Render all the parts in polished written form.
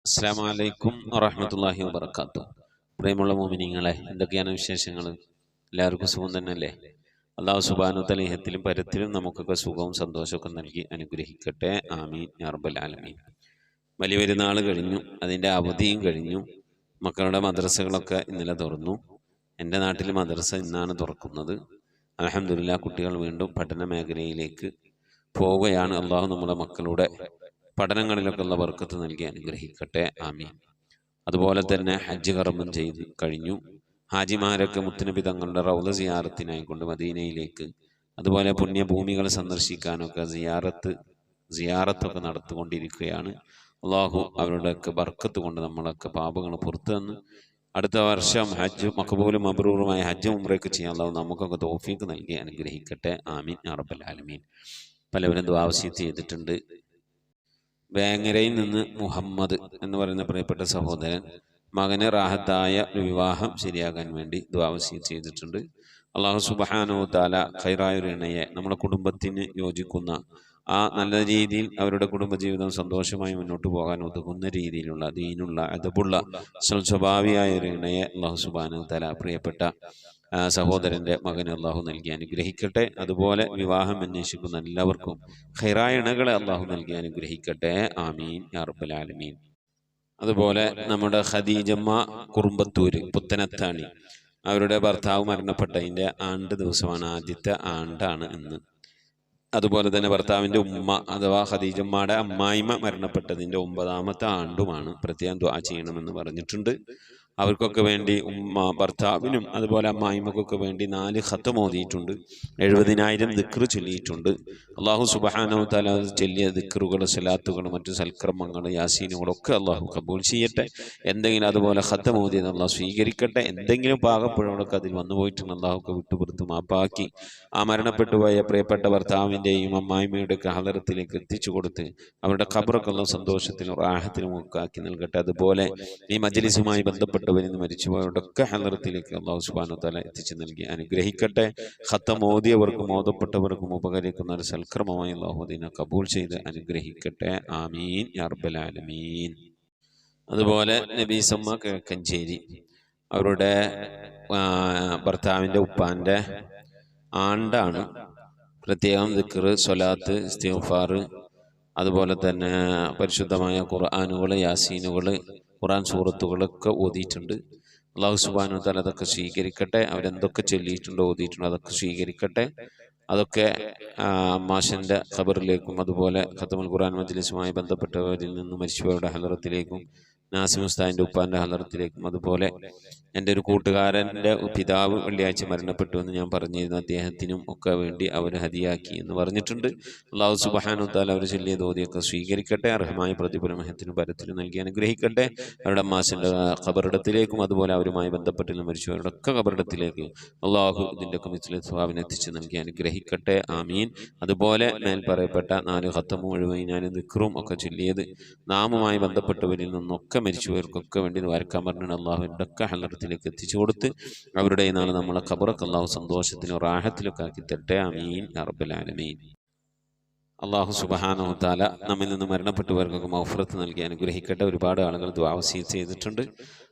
അസ്സലാമു അലൈക്കും വറഹ്മത്തുള്ളാഹി വബറകാതുഹു. പ്രിയമുള്ള മുഅ്മിനീങ്ങളെ, എന്തൊക്കെയാണ് വിശേഷങ്ങൾ? എല്ലാവർക്കും സുഖം തന്നെയല്ലേ? അല്ലാഹു സുബ്ഹാനഹു വ തആല ഇഹത്തിലും പരത്തിലും നമുക്കൊക്കെ സുഖവും സന്തോഷമൊക്കെ നൽകി അനുഗ്രഹിക്കട്ടെ. ആമീൻ യാ റബ്ബൽ ആലമീൻ. വലിയ പെരുന്നാൾ കഴിഞ്ഞു, അതിൻ്റെ അവധിയും കഴിഞ്ഞു. മക്കളുടെ മദ്രസകളൊക്കെ ഇന്നലെ തുറന്നു. എൻ്റെ നാട്ടിൽ മദ്രസ ഇന്നാണ് തുറക്കുന്നത്. അൽഹംദുലില്ലാഹ്, കുട്ടികൾ വീണ്ടും പഠന മേഖലയിലേക്ക് പോവുകയാണ്. അള്ളാഹു നമ്മുടെ മക്കളുടെ പഠനങ്ങളിലൊക്കെ ഉള്ള ബർക്കത്ത് നൽകി അനുഗ്രഹിക്കട്ടെ. ആമീൻ. അതുപോലെ തന്നെ ഹജ്ജ് കർമ്മം ചെയ്ത് കഴിഞ്ഞു. ഹാജിമാരൊക്കെ മുത്തുനബി തങ്ങളുടെ റൗള സിയാറത്തിനായിക്കൊണ്ട് മദീനയിലേക്ക്, അതുപോലെ പുണ്യഭൂമികൾ സന്ദർശിക്കാനൊക്കെ സിയാറത്തൊക്കെ നടത്തിക്കൊണ്ടിരിക്കുകയാണ്. അള്ളാഹു അവരുടെയൊക്കെ ബർക്കത്ത് കൊണ്ട് നമ്മളൊക്കെ പാപങ്ങൾ പുറത്തു തന്ന് അടുത്ത വർഷം ഹജ്ജ് മഖബൂലും മബ്രൂറുമായ ഹജ്ജ് ഉംറയൊക്കെ ചെയ്യാൻ അള്ളാഹു നമുക്കൊക്കെ തൗഫീഖ് നൽകി അനുഗ്രഹിക്കട്ടെ. ആമീൻ യാ റബ്ബൽ ആലമീൻ. പലവരും ദുആ വസിയത്ത് ചെയ്തിട്ടുണ്ട്. വേങ്ങരയിൽ നിന്ന് മുഹമ്മദ് എന്ന് പറയുന്ന പ്രിയപ്പെട്ട സഹോദരൻ മകന് റാഹത്തായ ഒരു വിവാഹം ശരിയാകാൻ വേണ്ടി ദുആ വസിയത്ത് ചെയ്തിട്ടുണ്ട്. അല്ലാഹു സുബ്ഹാനഹു വ തആല ഖൈറായ ഒരു ഇണയെ നമ്മുടെ കുടുംബത്തിന് യോജിക്കുന്ന, ആ നല്ല രീതിയിൽ അവരുടെ കുടുംബജീവിതം സന്തോഷമായി മുന്നോട്ട് പോകാൻ ഉതകുന്ന രീതിയിലുള്ള ദീനുള്ള അദബുള്ള സ്വഭാവിയായ ഒരു ഇണയെ അല്ലാഹു സുബ്ഹാനഹു വ തആല പ്രിയപ്പെട്ട സഹോദരൻ്റെ മകന് അള്ളാഹു നൽകി അനുഗ്രഹിക്കട്ടെ. അതുപോലെ വിവാഹം അന്വേഷിക്കുന്ന എല്ലാവർക്കും ഖൈറായ ഇണകളെ അള്ളാഹു നൽകി അനുഗ്രഹിക്കട്ടെ. ആമീൻ യാ റബ്ബൽ ആലമീൻ. അതുപോലെ നമ്മുടെ ഖദീജമ്മ കുറുമ്പത്തൂര് പുത്തനത്താണി, അവരുടെ ഭർത്താവ് മരണപ്പെട്ടതിൻ്റെ ആണ്ട് ദിവസമാണ്, ആദ്യത്തെ ആണ്ടാണ് ഇന്ന്. അതുപോലെ തന്നെ ഭർത്താവിൻ്റെ ഉമ്മ അഥവാ ഖദീജമ്മയുടെ അമ്മായിമ്മ മരണപ്പെട്ടതിൻ്റെ 9ാമത്തെ ആണ്ടുമാണ്. പ്രത്യേകം ദുആ ചെയ്യണമെന്ന് പറഞ്ഞിട്ടുണ്ട്. അവർക്കൊക്കെ വേണ്ടി ഭർത്താവിനും അതുപോലെ അമ്മായിമ്മക്കൊക്കെ വേണ്ടി 4 ഖത്ം ഓതിയിട്ടുണ്ട്. 70,000 ദിക്ർ ചൊല്ലിയിട്ടുണ്ട്. അള്ളാഹു സുബ്ഹാനഹു വ തആല ചൊല്ലിയ ദിക്റുകൾ, സ്വലാത്തുകൾ, മറ്റു സൽക്കർമ്മങ്ങൾ, യാസീനുകളൊക്കെ അള്ളാഹു കബൂൽ ചെയ്യട്ടെ. എന്തെങ്കിലും അതുപോലെ ഖത്ം ഓതിയത് അള്ളാഹു സ്വീകരിക്കട്ടെ. എന്തെങ്കിലും പാകപ്പുഴകളൊക്കെ അതിൽ വന്നുപോയിട്ടുണ്ട്, അള്ളാഹുക്കെ വിട്ടുപുറത്ത് മാപ്പാക്കി ആ മരണപ്പെട്ടുപോയ പ്രിയപ്പെട്ട ഭർത്താവിൻ്റെയും അമ്മായിമ്മയുടെയൊക്കെ ഹളറത്തിലേക്ക് എത്തിച്ചു കൊടുത്ത് അവരുടെ ഖബറൊക്കെ ഉള്ള സന്തോഷത്തിലും റാഹത്തിലും ഒക്കെ ആക്കി നൽകട്ടെ. അതുപോലെ ഈ മജ്ലിസുമായി ബന്ധപ്പെട്ടവരിൽ നിന്ന് മരിച്ചുപോയവരുടെയൊക്കെ ഹളറത്തിലേക്ക് അള്ളാഹു സുബ്ഹാനഹു വ തആല എത്തിച്ചു നൽകി അനുഗ്രഹിക്കട്ടെ. ഖത്തം ഓതിയവർക്കും ഓതപ്പെട്ടവർക്കും ഉപകരിക്കുന്ന ഒരു സൽക്രമമായി അള്ളാഹു അതിനെ കബൂൽ ചെയ്ത് അനുഗ്രഹിക്കട്ടെ. ആമീൻ യാ റബ്ബൽ ആലമീൻ. അതുപോലെ നബീസമ്മ കിഴക്കഞ്ചേരി, അവരുടെ ഭർത്താവിൻ്റെ ഉപ്പാൻ്റെ ആണ്ടാണ്. പ്രത്യേകം ദിക്ർ, സ്വലാത്ത്, ഇസ്തിഗ്ഫാർ, അതുപോലെ തന്നെ പരിശുദ്ധമായ ഖുർആനുകൾ, യാസീനുകൾ, ഖുർആൻ സൂറത്തുകളൊക്കെ ഓതിയിട്ടുണ്ട്. അല്ലാഹു സുബ്ഹാനഹു വ തആല അതൊക്കെ സ്വീകരിക്കട്ടെ. അവരെന്തൊക്കെ ചൊല്ലിയിട്ടുണ്ടോ ഓതിയിട്ടുണ്ടോ അതൊക്കെ സ്വീകരിക്കട്ടെ. അതൊക്കെ മാഷൻ്റെ ഖബറിലേക്കും അതുപോലെ ഖത്തമുൽ ഖുർആൻ മജ്ലിസുമായി ബന്ധപ്പെട്ടവരിൽ നിന്ന് മരിച്ചവരുടെ ഹലറത്തിലേക്കും നാസിം ഉസ്താദിൻ്റെ ഉപ്പാൻ്റെ ഹലറത്തിലേക്കും, അതുപോലെ എൻ്റെ ഒരു കൂട്ടുകാരൻ്റെ പിതാവ് വെള്ളിയാഴ്ച മരണപ്പെട്ടു എന്ന് ഞാൻ പറഞ്ഞിരുന്നു, അദ്ദേഹത്തിനും ഒക്കെ വേണ്ടി അവർ ഹദിയാക്കി എന്ന് പറഞ്ഞിട്ടുണ്ട്. അല്ലാഹു സുബ്ഹാനഹു വ തആല അവർ ചൊല്ലിയ ഓതിയൊക്കെ സ്വീകരിക്കട്ടെ. അർഹമായ പ്രതിഫലം മഹത്തിനും പരത്തിനും നൽകി അനുഗ്രഹിക്കട്ടെ. അവരുടെ മാസിൻ്റെ ഖബറിടത്തിലേക്കും അതുപോലെ അവരുമായി ബന്ധപ്പെട്ട് മരിച്ചവരുടെ ഒക്കെ ഖബറിടത്തിലേക്ക് അള്ളാഹു ഇതിൻ്റെയൊക്കെ മിസ്ലിൽ സ്വഭാവിനെ എത്തിച്ച് നൽകി അനുഗ്രഹിക്കട്ടെ. ആമീൻ. അതുപോലെ മേൽ പറയപ്പെട്ട 4 ഖത്തമും 70,000 ദിക്റും ഒക്കെ ചൊല്ലിയത് നാമുമായി ബന്ധപ്പെട്ടവരിൽ നിന്നൊക്കെ മരിച്ചവർക്കൊക്കെ വേണ്ടി വരക്കാൻ പറഞ്ഞാണ്. അള്ളാഹുവിൻ്റെ ഒക്കെ ഹലറത്തിലേക്ക് എത്തിച്ചു കൊടുത്ത് അവരുടെ നാളെ നമ്മളെ ഖബറൊക്കെ അള്ളാഹു സന്തോഷത്തിനും റാഹത്തിലൊക്കെ ആക്കി തരട്ടെ. ആമീൻ യാ റബ്ബൽ ആലമീൻ. അള്ളാഹു സുബ്ഹാനഹു വ തആല നമ്മിൽ നിന്ന് മരണപ്പെട്ടവർക്കൊക്കെ മഗ്ഫിറത്ത് നൽകി അനുഗ്രഹിക്കട്ടെ. ഒരുപാട് ആളുകൾ ദുആ വസിയത്ത് ചെയ്തിട്ടുണ്ട്.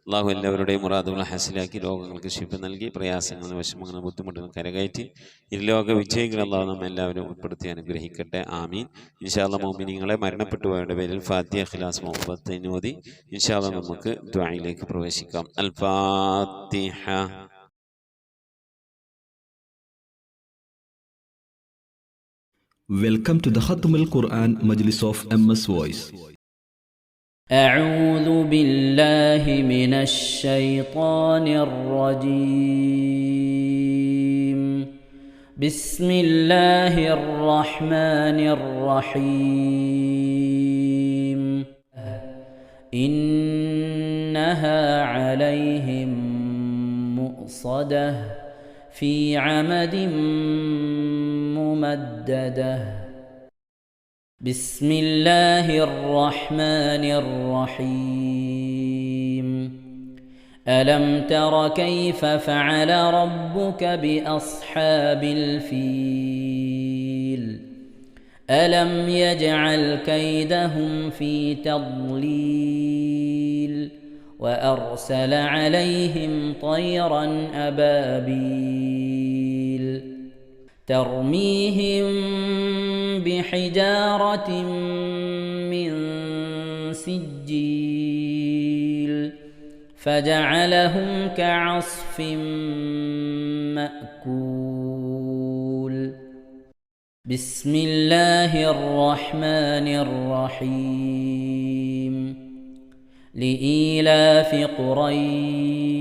അള്ളാഹു എല്ലാവരുടെയും മുറാദുകൾ ഹാസിലാക്കി രോഗങ്ങൾക്ക് ശിഫ നൽകി പ്രയാസങ്ങളും വിഷമങ്ങളും ബുദ്ധിമുട്ടുകളും കരകയറ്റി ഇരുലോക വിജയികൾ അള്ളാഹു നമ്മെ എല്ലാവരും ഉൾപ്പെടുത്തി അനുഗ്രഹിക്കട്ടെ. ആമീൻ. ഇൻഷാ അല്ലാഹ് മുഅ്മിനീങ്ങളെ, മരണപ്പെട്ടുപോയവരുടെ പേരിൽ ഫാത്തിഹ, ഇഖ്ലാസ്, മുഹബ്ബത്ത് ഓതി ഇൻഷാ അല്ലാഹ് നമുക്ക് ദുആയിലേക്ക് പ്രവേശിക്കാം. അൽ ഫാത്തിഹ. Welcome to the Khatm al-Quran Majlis of MS Voice. أعوذ بالله من الشيطان الرجيم. بسم الله الرحمن الرحيم. إنها عليهم مؤصدة في عمد ممددة. بسم الله الرحمن الرحيم. ألم تر كيف فعل ربك بأصحاب الفيل؟ ألم يجعل كيدهم في تضليل وأرسل عليهم طيرا أبابيل ترميهم بحجارة من سجيل فجعلهم كعصف مأكول بسم الله الرحمن الرحيم لإيلاف قريش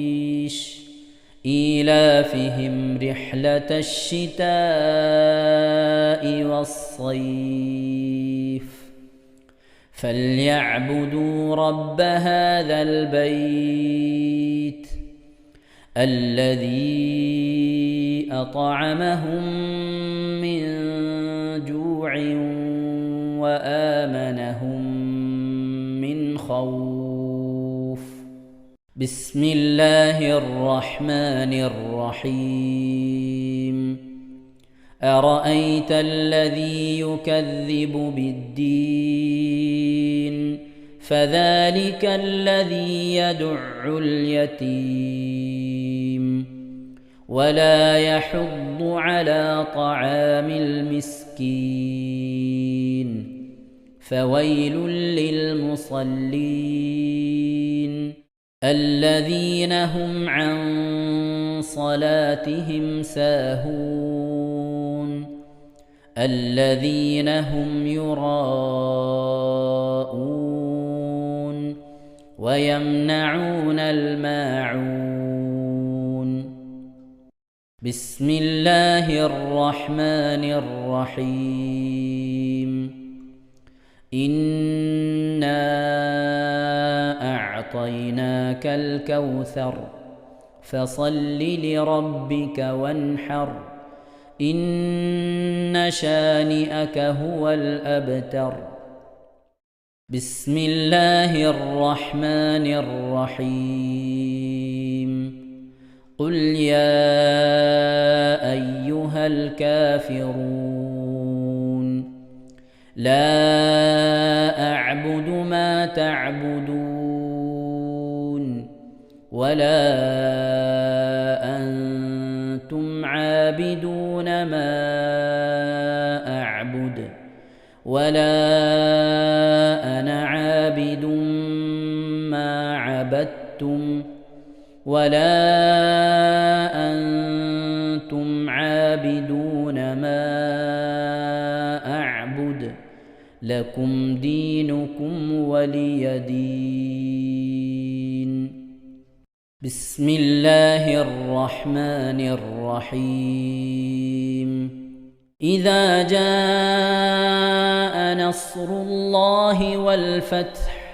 إيلافهم رحلة الشتاء والصيف فليعبدوا رب هذا البيت الذي أطعمهم من جوع وآمنهم من خوف بسم الله الرحمن الرحيم أرأيت الذي يكذب بالدين فذلك الذي يدع اليتيم ولا يحض على طعام المسكين فويل للمصلين الذين هم عن صلاتهم ساهون الذين هم يراءون ويمنعون الماعون بسم الله الرحمن الرحيم إنا أعطيناك الكوثر فصل لربك وانحر إن شانئك هو الأبتر بسم الله الرحمن الرحيم قل يا أيها الكافرون لا أعبد ما تعبدون ولا أنتم عابدون ما أعبد ولا أنا عابد ما عبدتم ولا أنتم عابدون ما أعبد لكم دينكم ولي دين بسم الله الرحمن الرحيم إذا جاء نصر الله والفتح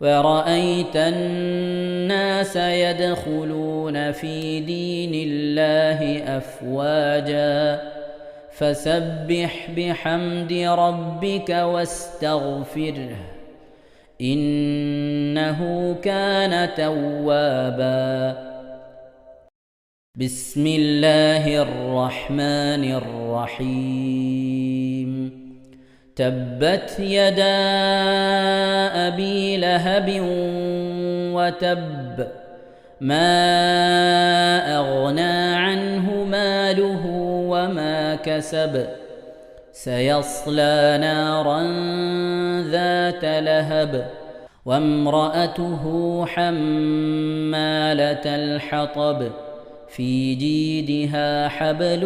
ورأيت الناس يدخلون في دين الله أفواجا فسبح بحمد ربك واستغفره إنه كان توابا بسم الله الرحمن الرحيم تبت يدا أبي لهب وتب ما أغنى عنه ماله وما كسب سيصلى نارا ذات لهب وامرأته حمالة الحطب في جيدها حبل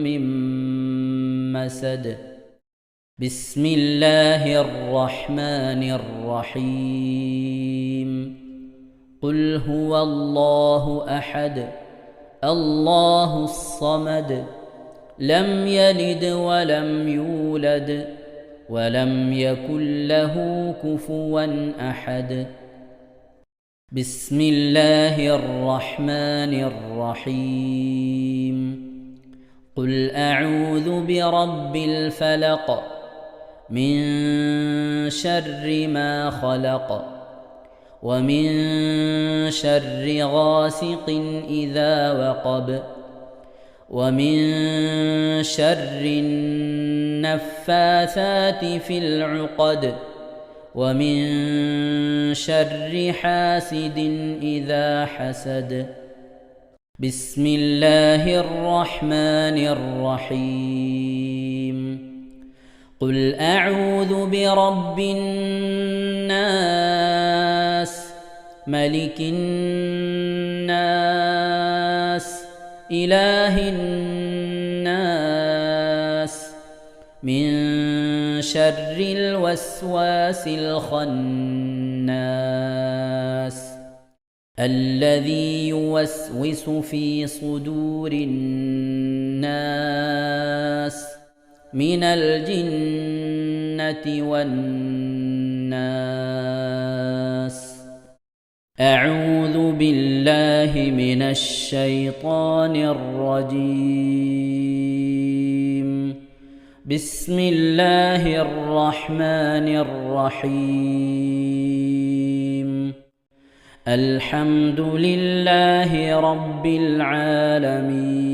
من مسد بسم الله الرحمن الرحيم قل هو الله أحد الله الصمد لم يلد ولم يولد ولم يكن له كفوا أحد بسم الله الرحمن الرحيم قل أعوذ برب الفلق من شر ما خلق ومن شر غاسق إذا وقب ومن شر النفاثات في العقد ومن شر حاسد إذا حسد. بسم الله الرحمن الرحيم. قل أعوذ برب الناس ملك الناس إله الناس من شر الوسواس الخناس الذي يوسوس في صدور الناس من الجنة والناس. أعوذ بالله من الشيطان الرجيم. بسم الله الرحمن الرحيم. الحمد لله رب العالمين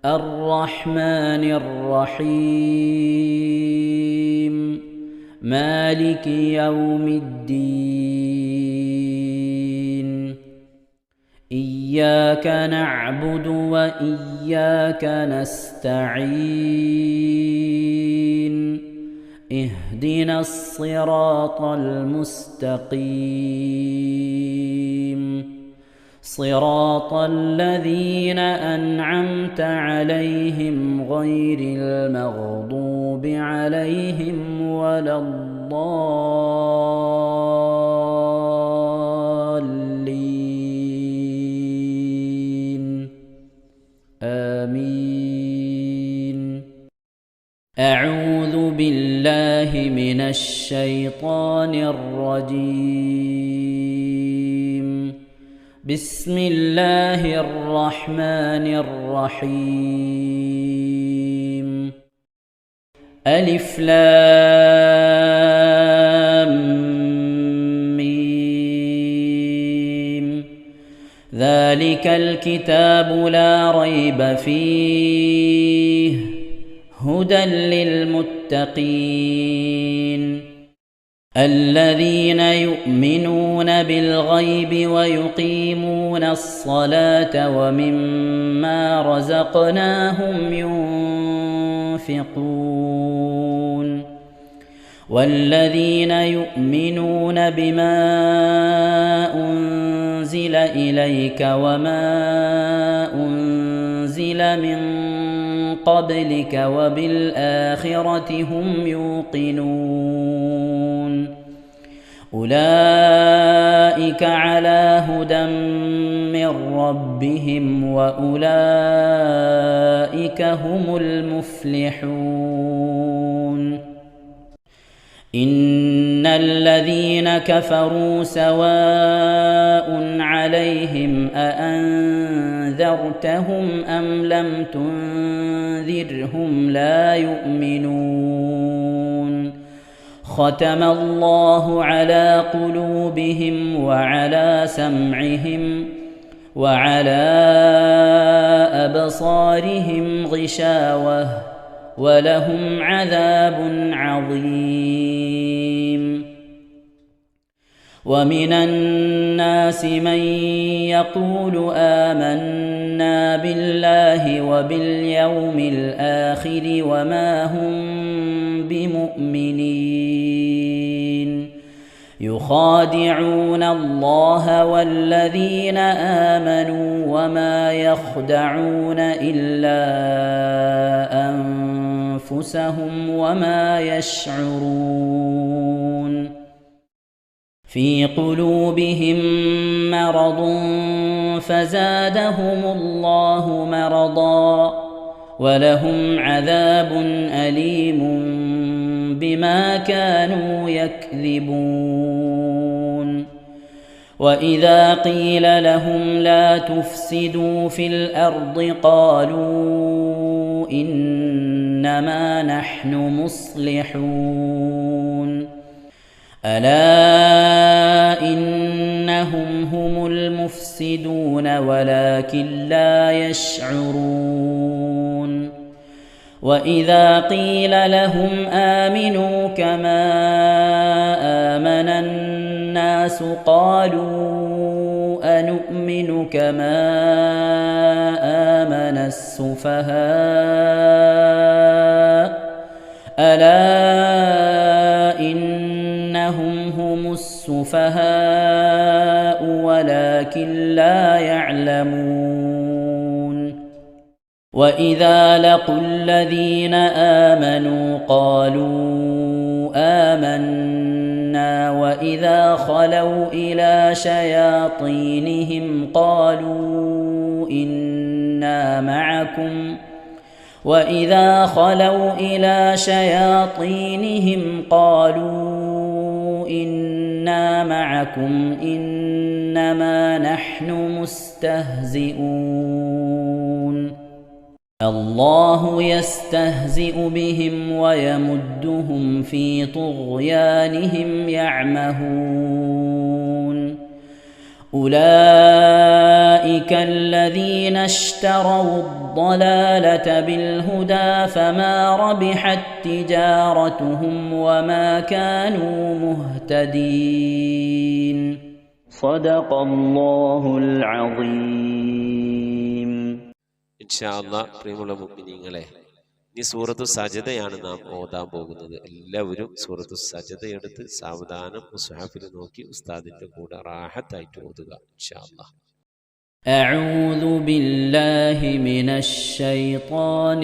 الرحمن الرحيم مالك يوم الدين. إياك نعبد وإياك نستعين. اهدنا الصراط المستقيم صراط الذين أنعمت عليهم غير المغضوب عليهم ولا الضالين. آمين. أعوذ بالله من الشيطان الرجيم. بسم الله الرحمن الرحيم. ألف لام ميم. ذلك الكتاب لا ريب فيه هدى للمتقين الذين يؤمنون بالغيب ويقيمون الصلاة ومما رزقناهم ينفقون والذين يؤمنون بما أنزل إليك وما أنزل من قبلك وبالآخرة هم يوقنون أولئك على هدى من ربهم وأولئك هم المفلحون. إن الذين كفروا سواء عليهم أأنذرتهم أم لم تنذرهم لا يؤمنون. ختم الله على قلوبهم وعلى سمعهم وعلى أبصارهم غشاوة ولهم عذاب عظيم. ومن الناس من يقول آمنا بالله وباليوم الآخر وما هم بمؤمنين يخادعون الله والذين آمنوا وما يخدعون إلا أنفسهم وما يشعرون. في قلوبهم مرض فزادهم الله مرضا ولهم عذاب أليم بما كانوا يكذبون. وإذا قيل لهم لا تفسدوا في الأرض قالوا إنما نحن مصلحون. ألا إنهم هم المفسدون ولكن لا يشعرون. وإذا قيل لهم آمنوا كما الناس قالوا أنؤمن كما آمن السفهاء ألا إنهم هم السفهاء ولكن لا يعلمون وإذا لقوا الذين آمنوا قالوا آمنا وإذا خلوا إلى شياطينهم قالوا إنا معكم إنما نحن مستهزئون الله يستهزئ بهم ويمدهم في طغيانهم يعمهون أولئك الذين اشتروا الضلالة بالهدى فما ربحت تجارتهم وما كانوا مهتدين صدق الله العظيم ഇൻഷാ അല്ലാഹ് പ്രിയമുള്ള മുഅ്മിനീങ്ങളെ, ഈ സൂറത്തു സജദയാണ് നാം ഓതാൻ പോകുന്നത്. എല്ലാവരും സൂറത്തു സജദ എടുത്ത് സാവധാനം മുസ്ഹഫിൽ നോക്കി ഉസ്താദിന്റെ കൂടെ റാഹത്തായിട്ട് ഓതുക ഇൻഷാ അല്ലാഹ്. أعوذ بالله من الشيطان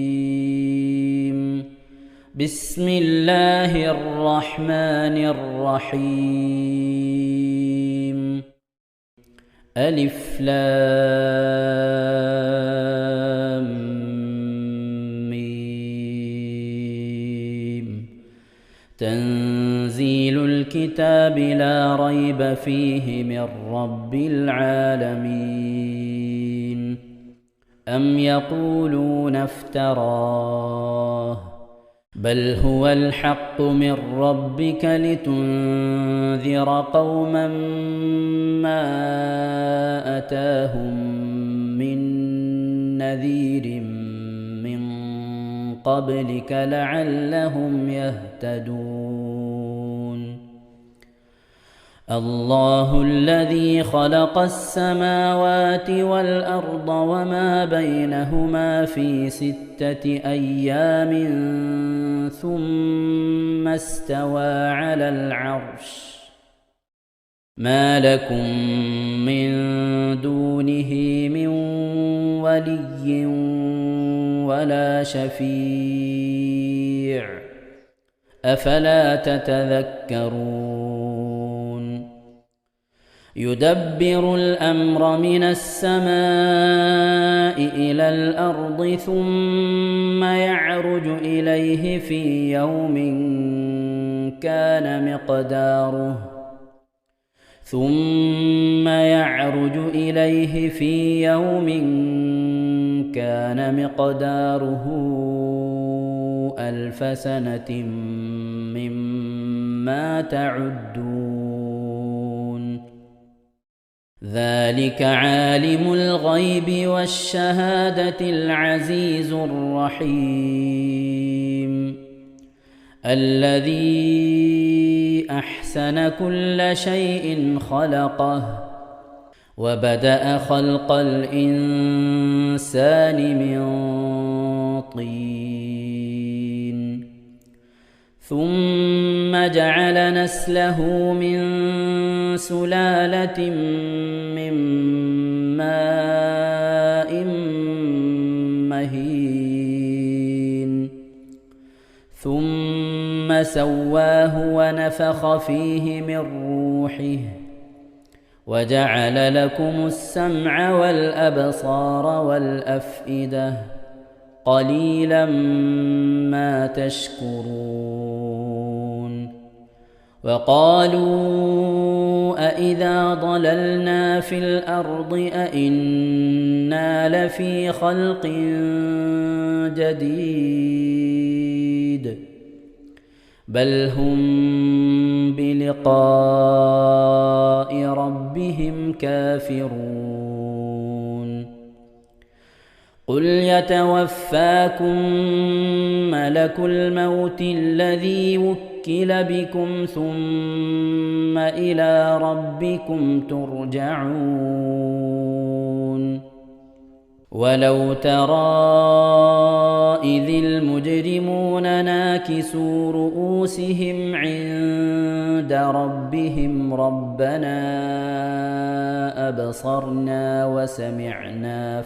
الرجيم بسم الله الرحمن الرحيم ألف لام ميم تنزيل الكتاب لا ريب فيه من رب العالمين أم يقولون افتراه بل هو الحق من ربك لتنذر قوما ما أتاهم من نذير من قبلك لعلهم يهتدون الله الذي خلق السماوات والأرض وما بينهما في 6 أيام ثم استوى على العرش ما لكم من دونه من ولي ولا شفيع أفلا تتذكرون يدبر الأمر من السماء إلى الأرض ثم يعرج إليه في يوم كان مقداره 1000 سنة مما تعدون ذلك عالم الغيب والشهادة العزيز الرحيم الذي أحسن كل شيء خلقه وبدأ خلق الإنسان من طين ثم جعل نسله من سلالة من ماء مهين ثم سواه ونفخ فيه من روحه وجعل لكم السمع والأبصار والأفئدة قليلا ما تشكرون وقالوا أإذا ضللنا في الأرض أإنا لفي خلق جديد بل هم بلقاء ربهم كافرون قل يتوفاكم ملك الموت الذي وكل بكم ثم إلى ربكم ترجعون ولو ترى إذ المجرمون ناكسوا رؤوسهم عند ربهم ربنا أبصرنا وسمعنا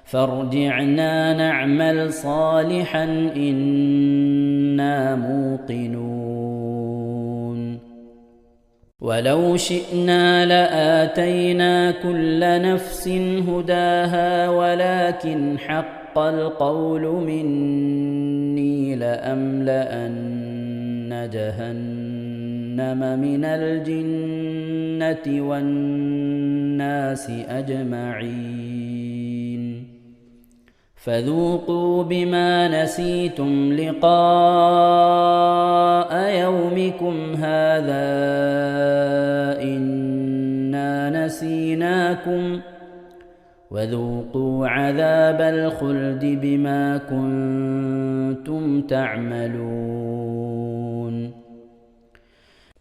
فارجعنا نعمل صالحا إنا موقنون ولو شئنا لآتينا كل نفس هداها ولكن حق القول مني لأملأن جهنم من الجنة والناس أجمعين فذوقوا بما نسيتم لقاء يومكم هذا إنا نسيناكم وذوقوا عذاب الخلد بما كنتم تعملون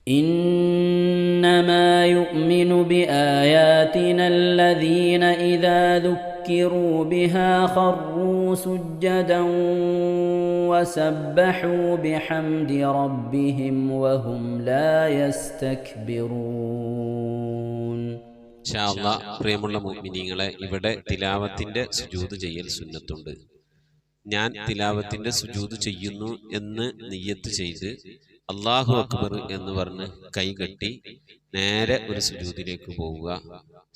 إنما يؤمن بآياتنا الذين إذا ذكروا بها خروا سجدا وسبحوا بحمد ربهم وهم لا يستكبرون. ഇൻഷാ അല്ലാഹ് പ്രിയമുള്ള മുഅ്മിനീങ്ങളെ, ഇവിടെ തിലാവത്തിന്റെ സുജൂദ് ചെയ്യൽ സുന്നത്തുണ്ട്. ഞാൻ തിലാവത്തിന്റെ സുജൂദ് ചെയ്യുന്നു എന്ന് നിയ്യത്ത് ചെയ്ത് അല്ലാഹു അക്ബർ എന്ന് പറഞ്ഞ് കൈകെട്ടി നേരെ ഒരു സുജൂദിലേക്ക് പോവുക.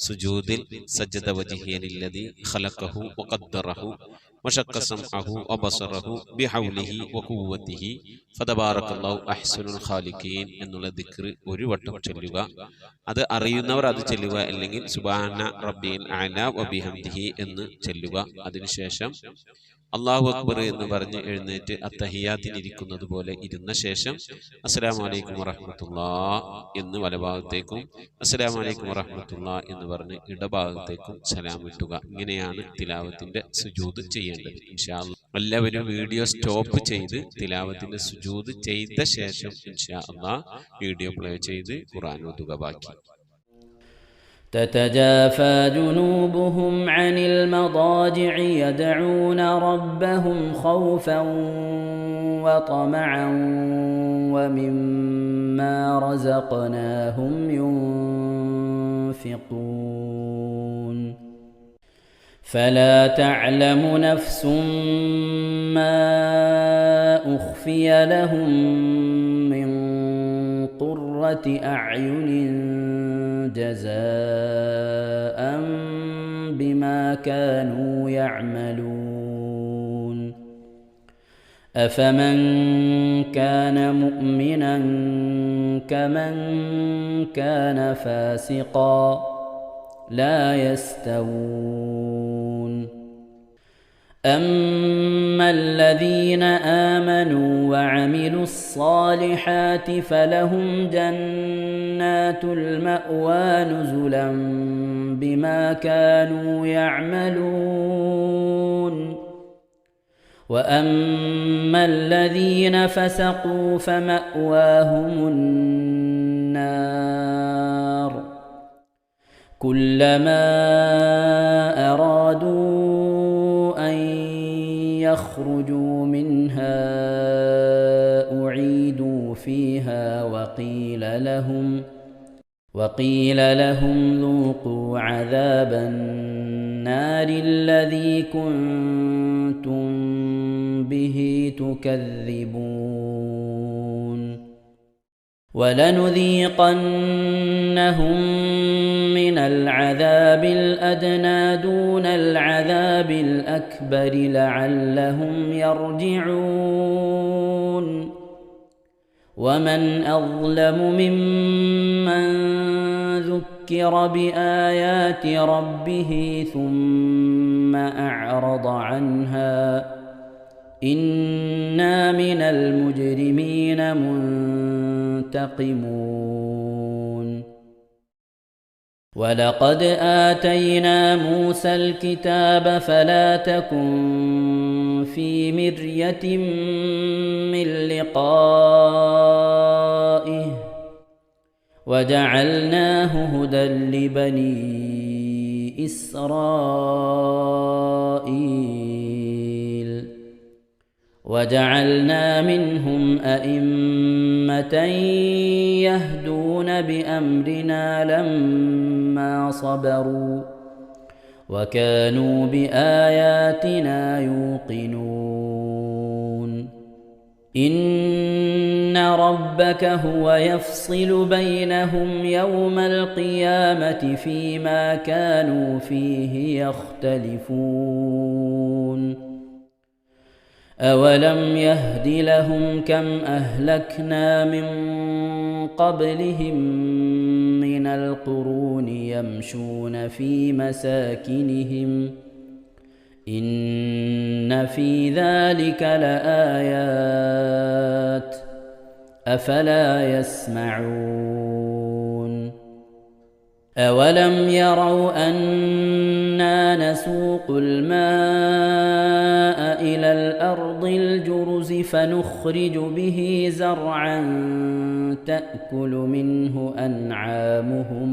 സുജൂദിൽ സജ്ജദ വജ്ഹിയ ലില്ലദി ഖലഖഹു വഖദ്ദറഹു വശഖ്ഖ സംഅഹു വബസറഹു ബിഹൗലിഹി വഖുവ്വതിഹി ഫതബാറകല്ലാഹു അഹ്സനുൽ ഖാലിഖീൻ എന്നുള്ള ദിക്ർ ഒരു വട്ടം ചൊല്ലുക. അത് അറിയുന്നവർ അത് ചൊല്ലുക, അല്ലെങ്കിൽ സുബ്ഹാന റബ്ബിൽ അഅല വബിഹംദിഹി എന്ന് ചൊല്ലുക. അതിനുശേഷം അല്ലാഹു അക്ബർ എന്ന് പറഞ്ഞ് എഴുന്നേറ്റ് അത്തഹിയാത്തിനിരിക്കുന്നത് പോലെ ഇരുന്ന ശേഷം അസ്സലാമു അലൈക്കും വറഹ്മത്തുള്ളാഹ് എന്ന് വലഭാഗത്തേക്കും അസ്സലാമു അലൈക്കും വറഹ്മത്തുള്ളാഹ് എന്ന് പറഞ്ഞ് ഇടഭാഗത്തേക്കും സലാം വിട്ടുക. ഇങ്ങനെയാണ് തിലാവത്തിന്റെ സുജൂദ് ചെയ്യേണ്ടത്. ഇൻഷാ അല്ലാഹ് എല്ലാവരും വീഡിയോ സ്റ്റോപ്പ് ചെയ്ത് തിലാവത്തിന്റെ സുജൂദ് ചെയ്ത ശേഷം ഇൻഷാ അല്ലാഹ് വീഡിയോ പ്ലേ ചെയ്ത് ഖുർആൻ ഓതുക. ബാക്കി تتجافى جنوبهم عن المضاجع يدعون ربهم خوفا وطمعا ومما رزقناهم ينفقون فلا تعلم نفس ما أخفي لهم من قرة أعين جزاء بما كانوا يعملون أفمن كان مؤمنا كمن كان فاسقا لا يستوون أما الذين آمنوا وعملوا الصالحات فلهم جنات المأوى نزلا بما كانوا يعملون وأما الذين فسقوا فمأواهم النار كلما أرادوا أن يخرجوا منها أعيدوا فيها وقيل لهم ذوقوا عذاب النار الذي كنتم به تكذبون ولنذيقنهم من العذاب الأدنى دون العذاب الأكبر لعلهم يرجعون ومن أظلم ممن ذكر بآيات ربه ثم أعرض عنها إنا من المجرمين منتقمون ولقد آتينا موسى الكتاب فلا تكن في مرية من لقائه وجعلناه هدى لبني إسرائيل وجعلنا منهم أئمة يهدون بأمرنا لما صبروا وكانوا بآياتنا يوقنون إن ربك هو يفصل بينهم يوم القيامة فيما كانوا فيه يختلفون أولم يهد لهم كم أهلكنا من قبلهم من القرون يمشون في مساكنهم إن في ذلك لآيات أفلا يسمعون أولم يروا أنا نسوق الماء إلى الأرض الجرز فنخرج به زرعا تأكل منه أنعامهم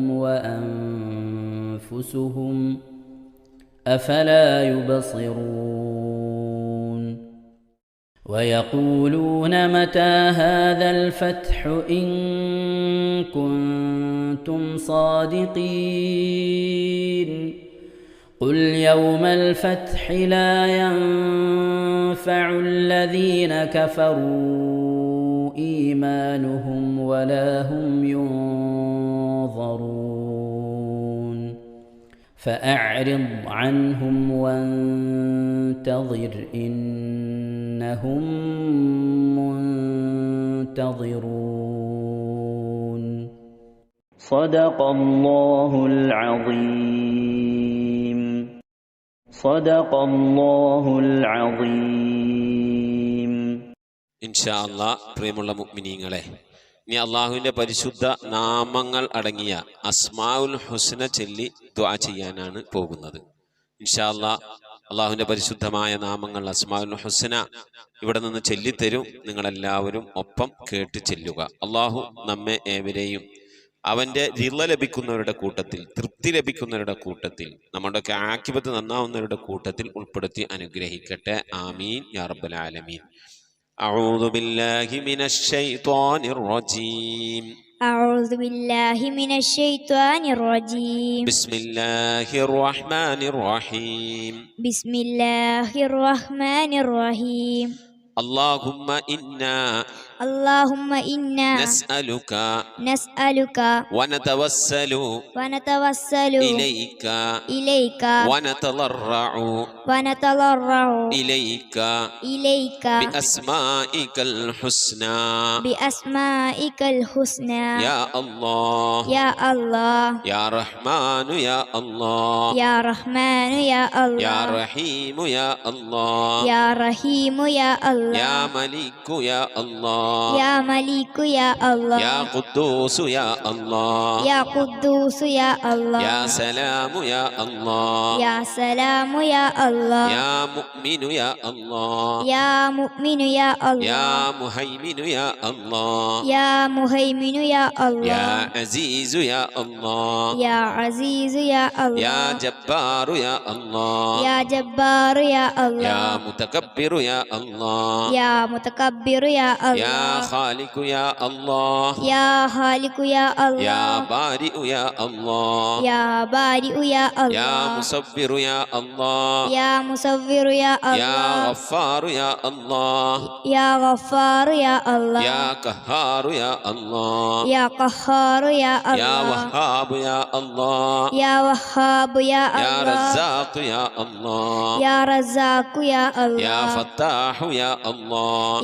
وأنفسهم أفلا يبصرون ويقولون متى هذا الفتح إن كنتم صادقين قل يوم الفتح لا ينفع الذين كفروا إيمانهم ولا هم ينظرون فأعرض عنهم وانتظر إنهم منتظرون صدق الله العظيم صدق الله العظيم ഇൻഷാ അല്ലാ. പ്രിയമുള്ള മുഅ്മിനീങ്ങളെ, ഇനി അള്ളാഹുവിൻ്റെ പരിശുദ്ധ നാമങ്ങൾ അടങ്ങിയ അസ്മാഉൽ ഹുസ്ന ചൊല്ലി ദുആ ചെയ്യാനാണ് പോകുന്നത്. ഇൻഷാ അല്ലാ, അള്ളാഹുവിൻ്റെ പരിശുദ്ധമായ നാമങ്ങൾ അസ്മാഉൽ ഹുസ്ന ഇവിടെ നിന്ന് ചൊല്ലിത്തരും. നിങ്ങളെല്ലാവരും ഒപ്പം കേട്ട് ചെല്ലുക. അള്ളാഹു നമ്മെ ഏവരെയും അവൻ്റെ റിള ലഭിക്കുന്നവരുടെ കൂട്ടത്തിൽ, തൃപ്തി ലഭിക്കുന്നവരുടെ കൂട്ടത്തിൽ, നമ്മുടെയൊക്കെ ആഖിബത്ത് നന്നാവുന്നവരുടെ കൂട്ടത്തിൽ ഉൾപ്പെടുത്തി അനുഗ്രഹിക്കട്ടെ. ആമീൻ യാ റബ്ബൽ ആലമീൻ. أعوذ بالله من الشيطان الرجيم. أعوذ بالله من الشيطان الرجيم. بسم الله الرحمن الرحيم. بسم الله الرحمن الرحيم. اللهم إنا نسألك ونتوسل إليك ونتضرع إليك بأسمائك الحسنى يا الله يا رحمن يا الله يا رحيم يا الله يا ملك يا الله يا يا قدوس يا الله يا سلام يا الله يا مؤمن يا الله يا مهيمن يا الله يا عزيز يا الله يا جبار يا الله يا متكبر يا الله يا خالق يا الله يا بارئ يا الله يا مصور يا الله يا غفار يا الله يا قهار يا الله يا وهاب يا الله يا رزاق يا الله يا فتاح يا الله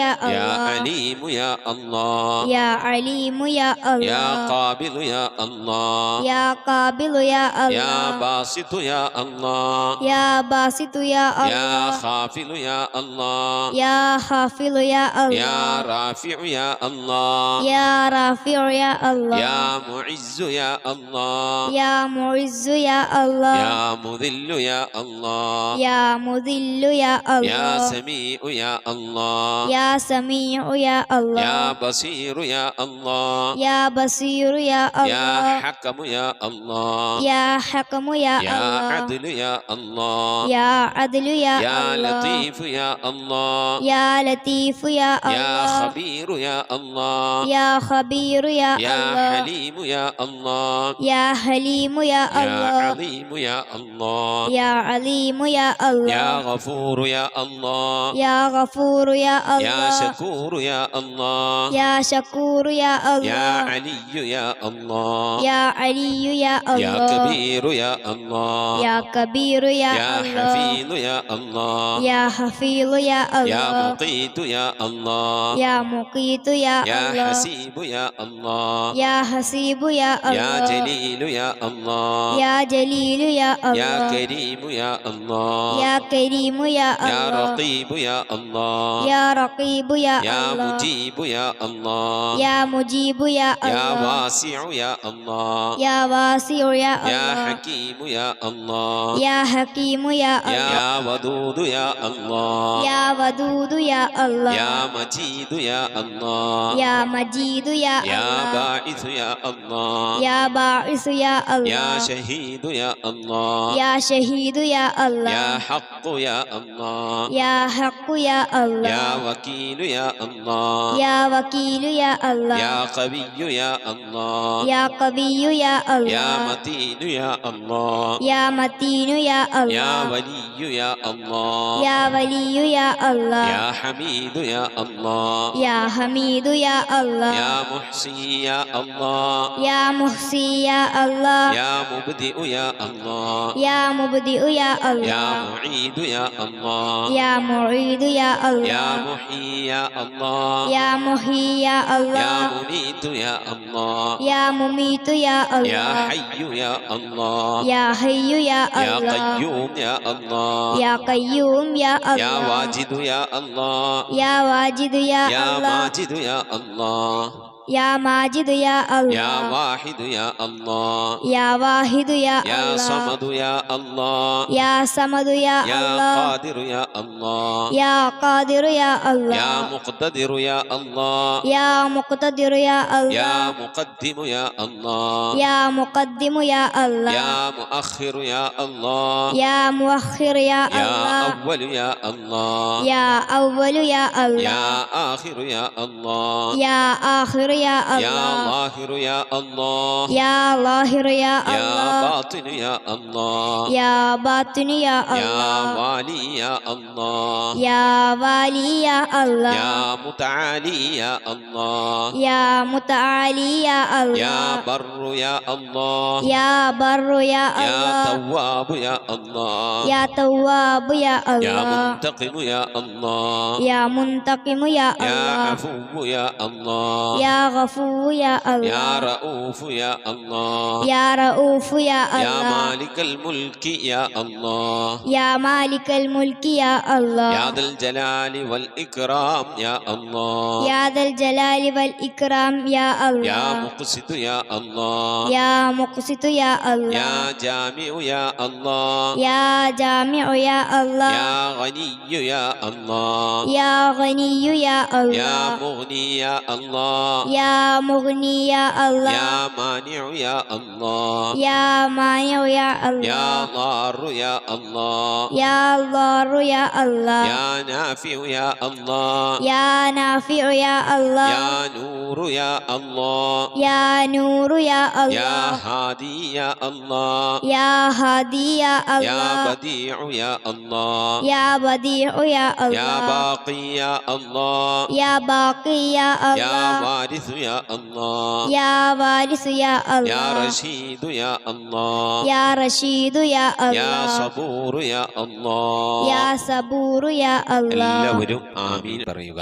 يا يا الله عليم يا الله يا عليم يا يا الله قابل يا الله يا قابل يا يا الله باسط يا الله يا باسط يا يا الله خافل يا الله يا خافض يا يا الله رافع يا الله يا رافع يا الله يا معز يا الله يا معز يا الله يا مذل يا الله يا مذل يا يا الله سميع يا الله يا سميع يا الله يا بصير يا الله يا بصير يا يا الله حكم يا الله يا حكم يا يا الله عدل يا الله يا عدل يا يا الله لطيف يا الله يا لطيف يا يا الله خبير يا الله يا خبير يا يا الله حليم يا الله يا حليم يا يا الله عظيم يا الله يا عليم يا يا الله غفور يا الله يا غفور يا يا الله شكور يا الله يا شكور يا يا الله علي يا الله يا علي يا يا الله كبير يا الله يا كبير يا يا الله حفيظ يا الله يا حفيظ يا يا الله مقيت يا الله يا مقيت يا يا الله حسيب يا الله يا حسيب يا يا الله جليل يا الله يا جليل يا يا الله كريم يا الله يا كريم يا يا الله رقيب يا الله يا رقيب يا يا الله مجيب يا الله يا مجيب يا يا الله واسع يا الله يا واسع يا يا الله حكيم يا الله يا حكيم يا الله يا ودود يا الله يا ودود يا الله يا مجيد يا الله يا مجيد يا يا الله باعث يا الله يا باعث يا يا الله شهيد يا الله يا شهيد يا يا الله حق يا الله يا حق يا الله يا وكيل يا الله يا وكيل يا الله يا قوي يا الله يا قوي يا يا الله متين يا الله يا متين يا يا الله ولي يا الله يا ولي يا الله يا حميد يا الله يا حميد يا الله يا محصي يا الله يا محصي يا الله يا مبدئ يا الله يا مبدئ يا يا الله معيد يا الله يا معيد يا يا الله محيي يا الله يا محيي يا يا الله مميت يا الله يا مميت يا يا الله حي يا الله يا حي يا يا الله قيوم يا الله يا قيوم يا يا الله واجد يا الله يا واجد يا يا الله ماجد يا الله يا ماجد يا يا الله واحد يا الله يا واحد يا يا الله صمد يا الله يا صمد يا يا الله قادر يا الله يا قادر يا يا الله مقتدر يا الله يا مقتدر يا يا الله مقدم يا الله يا مقدم يا الله يا مؤخر يا الله يا مؤخر يا يا الله أول يا الله يا أول يا الله يا آخر يا الله يا آخر يا يا الله ظاهر يا الله يا ظاهر يا يا الله باطن يا الله يا باطن يا يا الله والي يا الله يا والي يا الله يا متعالي يا الله يا متعالي يا يا الله بر يا الله يا بر يا يا الله تواب يا الله يا تواب يا يا الله منتقم يا الله يا منتقم يا يا الله عفو يا الله يا غفور يا يا الله رؤوف يا الله يا رؤوف يا يا الله مالك الملك يا الله يا مالك الملك يا الله يا ذا الجلال والإكرام يا الله يا ذا الجلال والإكرام يا يا الله مقسط يا الله يا مقسط يا الله يا جامع يا الله يا جامع يا الله يا غني يا الله يا غني يا يا الله مغني يا الله يا مغني يا الله يا مانع يا الله يا مانع يا يا الله ضار يا الله يا ضار يا الله يا نافع يا الله يا نافع يا الله يا نور نور يا الله يا نور يا يا الله هادي يا الله يا هادي يا يا الله بديع يا الله يا بديع يا يا الله باقي يا الله يا باقي يا يا الله وارث يا الله يا وارث يا يا الله رشيد يا الله يا رشيد يا يا الله صبور يا الله يا صبور يا الله എല്ലാവരും ആമീൻ പറയുക.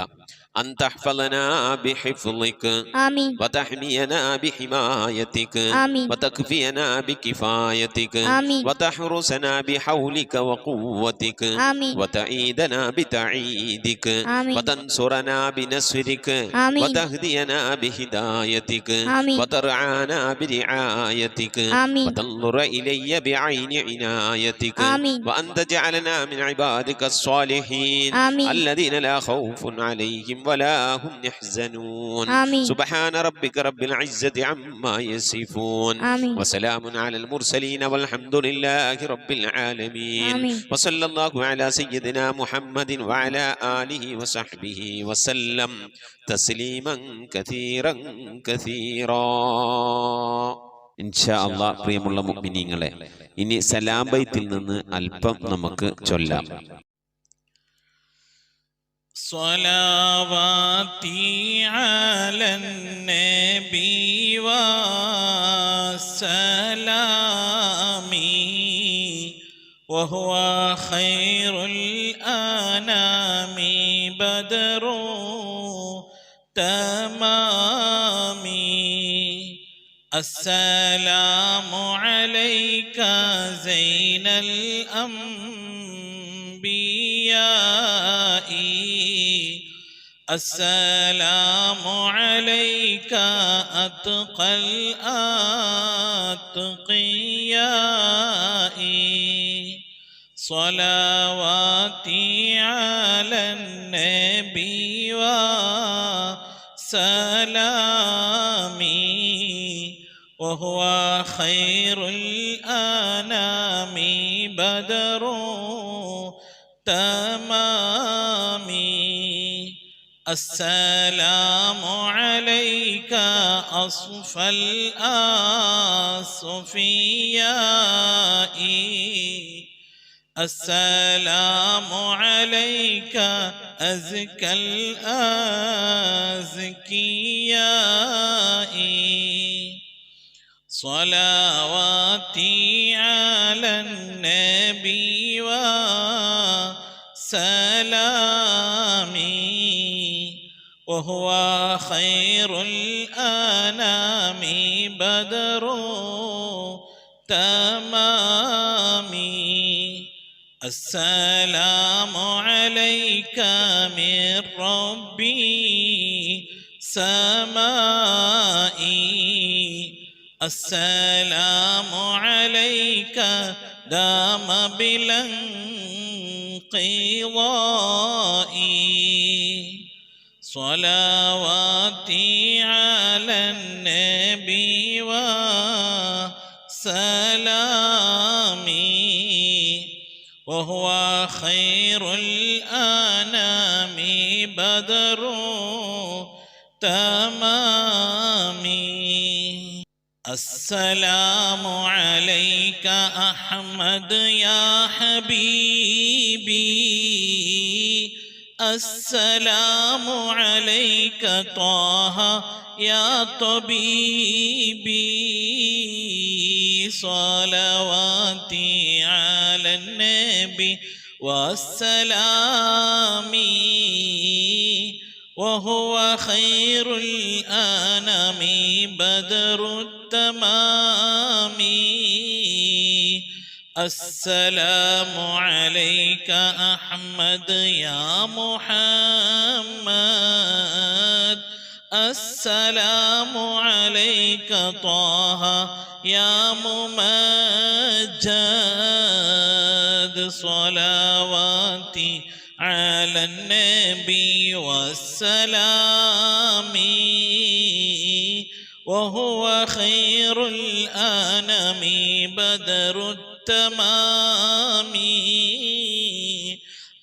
أن تحفظنا بحفظك آمين وتحمينا بحمايتك آمين وتكفينا بكفايتك آمين وتحرسنا بحولك وقوتك آمين وتعيدنا بتعيدك آمين وتنصرنا بنصرك آمين وتهدينا بهدايتك آمين وترعانا برعايتك آمين وتنظر إلي بعين عنايتك آمين وأن تجعلنا من عبادك الصالحين آمين الذين لا خوف عليهم ولا هم يحزنون آمين سبحان ربك رب العزة عما يصفون آمين وسلام على المرسلين والحمد لله رب العالمين آمين وصلى الله على سيدنا محمد وعلى آله وصحبه وسلم تسليما كثيرا كثيرا ഇൻഷാ അല്ലാഹ്. പ്രിയമുള്ള മുഅ്മിനീങ്ങളെ, ഇനി സലാം ബൈത്തിൽ നിന്ന് അല്പം നമുക്ക് ചൊല്ലാം. صلواتي على النبي وسلامي وهو خير الأنام بدر تمامي السلام عليك زين الأنبياء السلام عليك أتقى الأتقياء صلواتي على النبي وسلامي وهو خير الأنام بدر تمامي السلام عليك أصفى الأصفياء السلام عليك أزكى الأزكياء صلواتي على النبي وسلامي وهو خير الأنام بدر تمامي السلام عليك من ربي سمائي السلام عليك دام بلا انقضاء صلواتي على النبي وسلامي وهو خير الأنام بدر تمامي السلام عليك أحمد يا حبيبي السلام عليك طه يا طبيبي صلواتي على النبي والسلام وهو خير الأنام بدر التمام السلام عليك أحمد يا محمد السلام عليك طه يا ممجد صلواتي على النبي والسلام وهو خير الأنام بدر التمام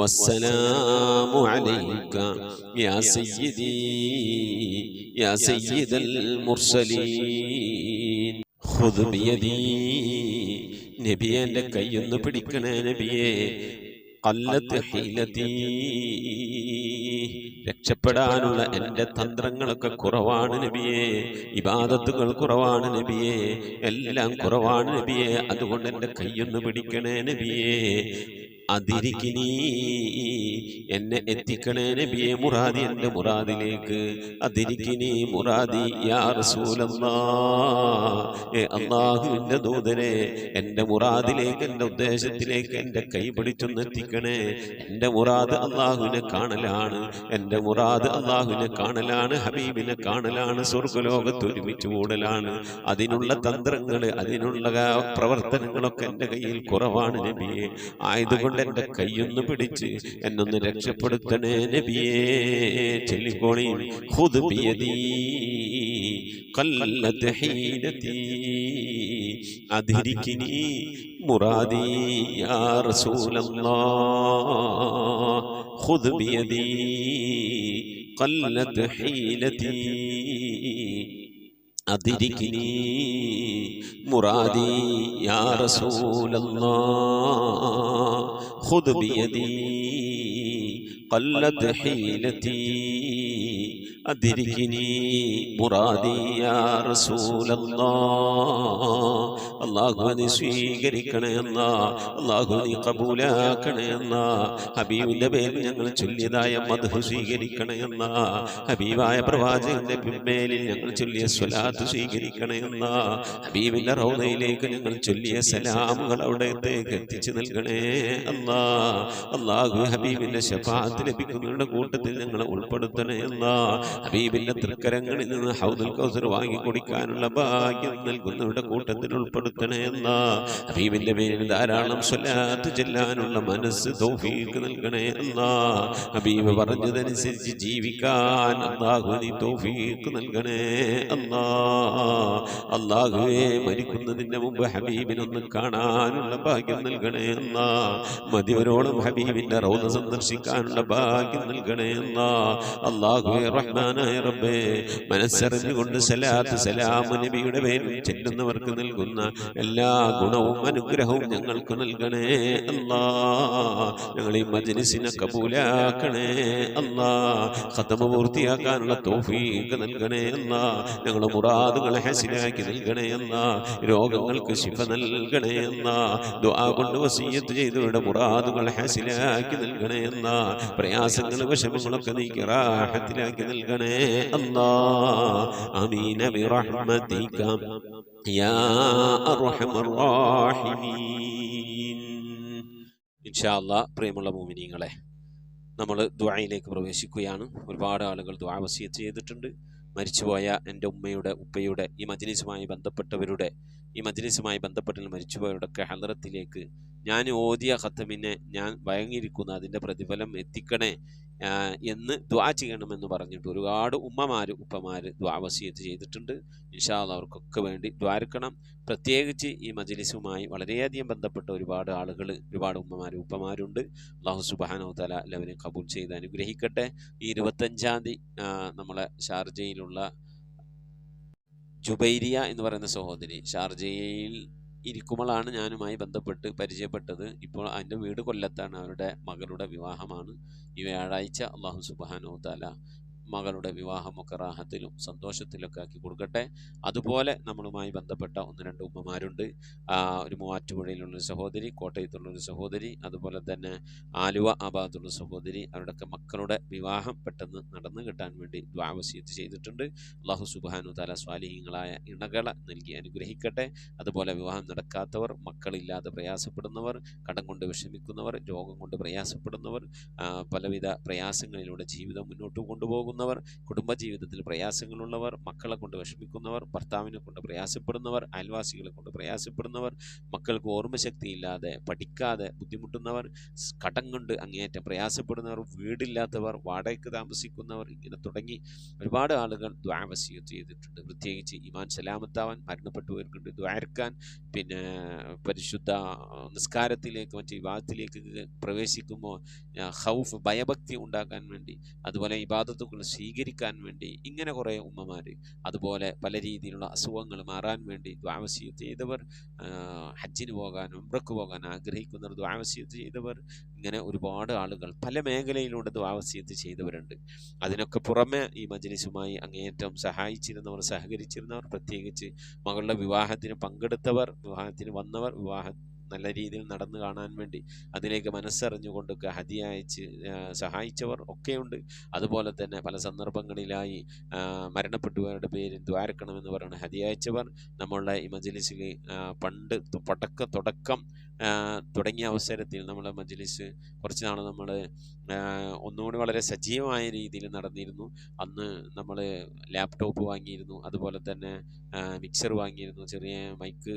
വസ്സലാമു അലൈക യാ സയ്യിദി യാ സയ്യിദൽ മുർസലീൻ. ഖുദ് ബിയദി, നബിയെ എൻ്റെ കൈയൊന്ന് പിടിക്കണേ നബിയെ. ഖല്ലത്ത് ഹീലതി, രക്ഷപ്പെടാനുള്ള എൻ്റെ തന്ത്രങ്ങളൊക്കെ കുറവാണ് നബിയെ. ഇബാദത്തുകൾ കുറവാണ് നബിയെ, എല്ലാം കുറവാണ് നബിയെ. അതുകൊണ്ട് എൻ്റെ കൈയൊന്ന് പിടിക്കണേ നബിയെ. അതിരിക്കിനി, എന്നെ എത്തിക്കണേ നബിയെ മുറാദി, എൻ്റെ മുറാദിലേക്ക്. അതിരിക്കിനി മുറാദി യാ റസൂലല്ലാഹ്, അല്ലാഹുവിൻ്റെ ദൂതനെ എൻ്റെ മുറാദിലേക്ക്, എൻ്റെ ഉദ്ദേശത്തിലേക്ക് എൻ്റെ കൈ പിടിച്ചൊന്ന് എത്തിക്കണേ. എൻ്റെ മുറാദ് അല്ലാഹുവിനെ കാണലാണ്, എൻ്റെ മുറാദ് അല്ലാഹുവിനെ കാണലാണ്, ഹബീബിനെ കാണലാണ്, സ്വർഗ്ഗലോകത്ത് ഒരുമിച്ച് കൂടലാണ്. അതിനുള്ള തന്ത്രങ്ങൾ, അതിനുള്ള പ്രവർത്തനങ്ങളൊക്കെ എൻ്റെ കയ്യിൽ കുറവാണ് നബിയെ. ആയതുകൊണ്ട് എൻ്റെ കൈയൊന്ന് പിടിച്ച് എന്നൊന്ന് രക്ഷപ്പെടുത്തണേ നബിയേ. ചൊല്ലിക്കോളി. ഖുദ് ബിയദി ഖല്ലത്ത് ഹീലതി അദ്രികിനി മുറാദി യാ റസൂലല്ലാഹ്. ഖുദ് ബിയദി ഖല്ലത്ത് ഹീലതി അദ്രികിനി മുറാദി യാ റസൂലല്ലാഹ്. ഖുദ് ബിയദി ഖല്ലത്ത് ഹീലതി അദ്രികിനി മുറാദി യാ റസൂലല്ലാഹ്. അല്ലാഹു നീ സ്വീകരിക്കണേ അല്ലാ, അല്ലാഹു നീ കബൂലാക്കണേ അല്ലാ. ഹബീബിന്റെ പേരിൽ ഞങ്ങൾ ചൊല്ലിയതായ മദ്ഹ് സ്വീകരിക്കണേ അല്ലാ. ഹബീബായ പ്രവാചകന്റെ മേലിൽ ഞങ്ങൾ ചൊല്ലിയ സ്വലാത്ത് സ്വീകരിക്കണേ അല്ലാ. ഹബീബിന്റെ റൗദയിലേക്ക് ഞങ്ങൾ ചൊല്ലിയ സലാമുകൾ അവിടത്തേക്ക് എത്തിച്ചു നൽകണേ അല്ലാ. അല്ലാഹു ഹബീബിന്റെ ശഫാഅത്ത് ലഭിക്കുന്നവരുടെ കൂട്ടത്തിൽ ഞങ്ങളെ ഉൾപ്പെടുത്തണേ അല്ലാ. ഹബീബിന്റെ തൃക്കരങ്ങളിൽ നിന്ന് ഹൗദുൽ കൗസർ വാങ്ങി കുടിക്കാനുള്ള ഭാഗ്യം നൽകുന്നവരുടെ കൂട്ടത്തിൽ ഉൾപ്പെടുത്തണേ അല്ലാ. ഹബീബിന്റെ പേരിൽ ധാരാളം സ്വലാത്ത് ചെല്ലാനുള്ള മനസ്സ് തൗഫീഖ് നൽകണേ അല്ലാ. ഹബീബ് പറഞ്ഞതനുസരിച്ച് ജീവിക്കാൻ അല്ലാഹു നീ തൗഫീഖ് നൽകണേ അല്ലാ. അല്ലാഹുവേ, മരിക്കുന്നതിന്റെ മുമ്പ് ഹബീബിനൊന്ന് കാണാനുള്ള ഭാഗ്യം നൽകണേ അല്ലാ. മതിവരോളം ഹബീബിന്റെ റൗദ സന്ദർശിക്കാനുള്ള ഭാഗ്യം നൽകണേ അല്ലാ. അല്ലാഹുവേ റഹ്മാനായ റബ്ബേ, മനസ്സറിഞ്ഞുകൊണ്ട് സലാത്ത് സലാമു നബിയുടെ പേരിൽ ചെല്ലുന്നവർക്ക് നൽകുന്ന എല്ലാ ഗുണവും അനുഗ്രഹവും ഞങ്ങൾക്ക് നൽകണേ അല്ലാ. ഞങ്ങൾ ഈ മജ്‌ലിസിനെ കബൂലാക്കണേ അല്ലാ. ഖത്മ പൂർത്തിയാക്കാനുള്ള തൗഫീഖ് നൽകണേ അല്ലാ. ഞങ്ങളുടെ മുറാദുകളെ ഹസിലാക്കി നൽകണേ അല്ലാ. രോഗങ്ങൾക്ക് ശിഫ നൽകണേ അല്ലാ. ദുആ കൊണ്ട് വസിയ്യത്ത് ചെയ്തവരുടെ മുറാദുകൾ ഹസിലാക്കി നൽകണേ അല്ലാ. പ്രയാസങ്ങൾ വിഷമങ്ങളൊക്കെ നീക്കി റാഹത്തിലാക്കി നൽകണേ അല്ലാ. ആമീൻ ബിറഹ്മതിക യാ അർഹമർ റഹീമീൻ. ഇൻഷാ അല്ലാഹ് പ്രിയമുള്ള മുഅ്മിനീങ്ങളെ, നമ്മൾ ദുആയിലേക്ക് പ്രവേശിക്കുകയാണ്. ഒരുപാട് ആളുകൾ ദുആ വസിയത്ത് ചെയ്തിട്ടുണ്ട്. മരിച്ചുപോയ എൻ്റെ ഉമ്മയുടെ ഉപ്പയുടെ ഈ മജ്‌ലിസുമായി ബന്ധപ്പെട്ടവരുടെ, ഈ മജ്‌ലിസുമായി ബന്ധപ്പെട്ട് മരിച്ചുപോയവരുടെയൊക്കെ ഹളറത്തിലേക്ക് ഞാൻ ഓതിയ ഖത്തമിനെ ഞാൻ വഴങ്ങിയിരിക്കുന്ന അതിൻ്റെ പ്രതിഫലം എത്തിക്കണേ എന്ന് ദുആ ചെയ്യണമെന്ന് പറഞ്ഞിട്ട് ഒരുപാട് ഉമ്മമാർ ഉപ്പമാർ ദുആ വസിയത്ത് ചെയ്തിട്ടുണ്ട്. ഇൻഷാ അല്ലാഹ് അവർക്കൊക്കെ വേണ്ടി ദ്വാരക്കണം. പ്രത്യേകിച്ച് ഈ മജ്‌ലിസുമായി വളരെയധികം ബന്ധപ്പെട്ട ഒരുപാട് ആളുകൾ, ഒരുപാട് ഉമ്മമാരും ഉപ്പമാരുണ്ട്. അല്ലാഹു സുബ്ഹാനഹു വ തആല എല്ലാവരെയും കബൂൽ ചെയ്ത് അനുഗ്രഹിക്കട്ടെ. ഈ 25-ാം തീയതി നമ്മളെ ഷാർജയിലുള്ള ജുബൈരിയ എന്ന് പറയുന്ന സഹോദരി ഷാർജയിൽ ഇരിക്കുമ്പോഴാണ് ഞാനുമായി ബന്ധപ്പെട്ട് പരിചയപ്പെട്ടത്. ഇപ്പോൾ അതിൻ്റെ വീട് കൊല്ലത്താണ്. അവരുടെ മകളുടെ വിവാഹമാണ് ഈ വ്യാഴാഴ്ച. അല്ലാഹു സുബ്ഹാനഹു വ തആല മകളുടെ വിവാഹമൊക്കെ റാഹത്തിലും സന്തോഷത്തിലൊക്കെ ആക്കി കൊടുക്കട്ടെ. അതുപോലെ നമ്മളുമായി ബന്ധപ്പെട്ട 1-2 ഉമ്മമാരുണ്ട്. ഒരു മൂവാറ്റുപുഴയിലുള്ളൊരു സഹോദരി, കോട്ടയത്തുള്ളൊരു സഹോദരി, അതുപോലെ തന്നെ ആലുവ ആബാദുള്ള സഹോദരി. അവരുടെയൊക്കെ മക്കളുടെ വിവാഹം പെട്ടെന്ന് നടന്നു കിട്ടാൻ വേണ്ടി ദുആ വസിയത്ത് ചെയ്തിട്ടുണ്ട്. അല്ലാഹു സുബ്ഹാനഹു വ തആല സ്വാലിഹീങ്ങളായ ഇണകളെ നൽകി അനുഗ്രഹിക്കട്ടെ. അതുപോലെ വിവാഹം നടക്കാത്തവർ, മക്കളില്ലാതെ പ്രയാസപ്പെടുന്നവർ, കടം കൊണ്ട് വിഷമിക്കുന്നവർ, രോഗം കൊണ്ട് പ്രയാസപ്പെടുന്നവർ, പലവിധ പ്രയാസങ്ങളിലൂടെ ജീവിതം മുന്നോട്ട് കൊണ്ടുപോകുന്നവർ, വിഷമിക്കുന്നവർ, കുടുംബജീവിതത്തിൽ പ്രയാസങ്ങളുള്ളവർ, മക്കളെ കൊണ്ട് വിഷമിക്കുന്നവർ, ഭർത്താവിനെ കൊണ്ട് പ്രയാസപ്പെടുന്നവർ, അയൽവാസികളെ കൊണ്ട് പ്രയാസപ്പെടുന്നവർ, മക്കൾക്ക് ഓർമ്മശക്തിയില്ലാതെ പഠിക്കാതെ ബുദ്ധിമുട്ടുന്നവർ, കടം കൊണ്ട് അങ്ങേയറ്റം പ്രയാസപ്പെടുന്നവർ, വീടില്ലാത്തവർ, വാടകയ്ക്ക് താമസിക്കുന്നവർ, ഇങ്ങനെ തുടങ്ങി ഒരുപാട് ആളുകൾ ദുആ വസിയത്ത് ചെയ്തിട്ടുണ്ട്. പ്രത്യേകിച്ച് ഈമാൻ സലാമത്താവാൻ, മരണപ്പെട്ടുപോയവർക്ക് ദുആർക്കാൻ, പിന്നെ പരിശുദ്ധ നിസ്കാരത്തിലേക്ക് മറ്റ് ഇബാദത്തിലേക്ക് പ്രവേശിക്കുമ്പോൾ ഖൗഫ് ഭയഭക്തി ഉണ്ടാക്കാൻ വേണ്ടി, അതുപോലെ ഇബാദത്തുകൾ സ്വീകരിക്കാൻ വേണ്ടി, ഇങ്ങനെ കുറേ ഉമ്മമാർ, അതുപോലെ പല രീതിയിലുള്ള അസുഖങ്ങൾ മാറാൻ വേണ്ടി ദുആ വസിയത്ത് ചെയ്തവർ, ഹജ്ജിന് പോകാൻ ഉംറക്ക് പോകാൻ ആഗ്രഹിക്കുന്നവർ ദുആ വസിയത്ത് ചെയ്തവർ, ഇങ്ങനെ ഒരുപാട് ആളുകൾ പല മേഖലയിലൂടെ ദുആ വസിയത്ത് ചെയ്തവരുണ്ട്. അതിനൊക്കെ പുറമെ ഈ മജ്ലിസുമായി അങ്ങേയറ്റം സഹായിച്ചിരുന്നവർ, സഹകരിച്ചിരുന്നവർ, പ്രത്യേകിച്ച് മകളുടെ വിവാഹത്തിന് പങ്കെടുത്തവർ, വിവാഹത്തിന് വന്നവർ, വിവാഹം നല്ല രീതിയിൽ നടന്നു കാണാൻ വേണ്ടി അതിലേക്ക് മനസ്സറിഞ്ഞുകൊണ്ടൊക്കെ ഹദിയ അയച്ച് സഹായിച്ചവർ ഒക്കെയുണ്ട്. അതുപോലെ തന്നെ പല സന്ദർഭങ്ങളിലായി മരണപ്പെട്ടവരുടെ പേരിൽ ദ്വാരക്കണമെന്ന് പറയുന്ന ഹദിയ അയച്ചവർ നമ്മളുടെ ഈ മജ്ലിസിൽ പണ്ട് തുടക്കം തുടങ്ങിയ അവസരത്തിൽ നമ്മളെ മജ്ലിസ് കുറച്ച് നാൾ നമ്മൾ ഒന്നുകൂടി വളരെ സജീവമായ രീതിയിൽ നടന്നിരുന്നു. അന്ന് നമ്മൾ ലാപ്ടോപ്പ് വാങ്ങിയിരുന്നു, അതുപോലെ തന്നെ മിക്സർ വാങ്ങിയിരുന്നു, ചെറിയ മൈക്ക്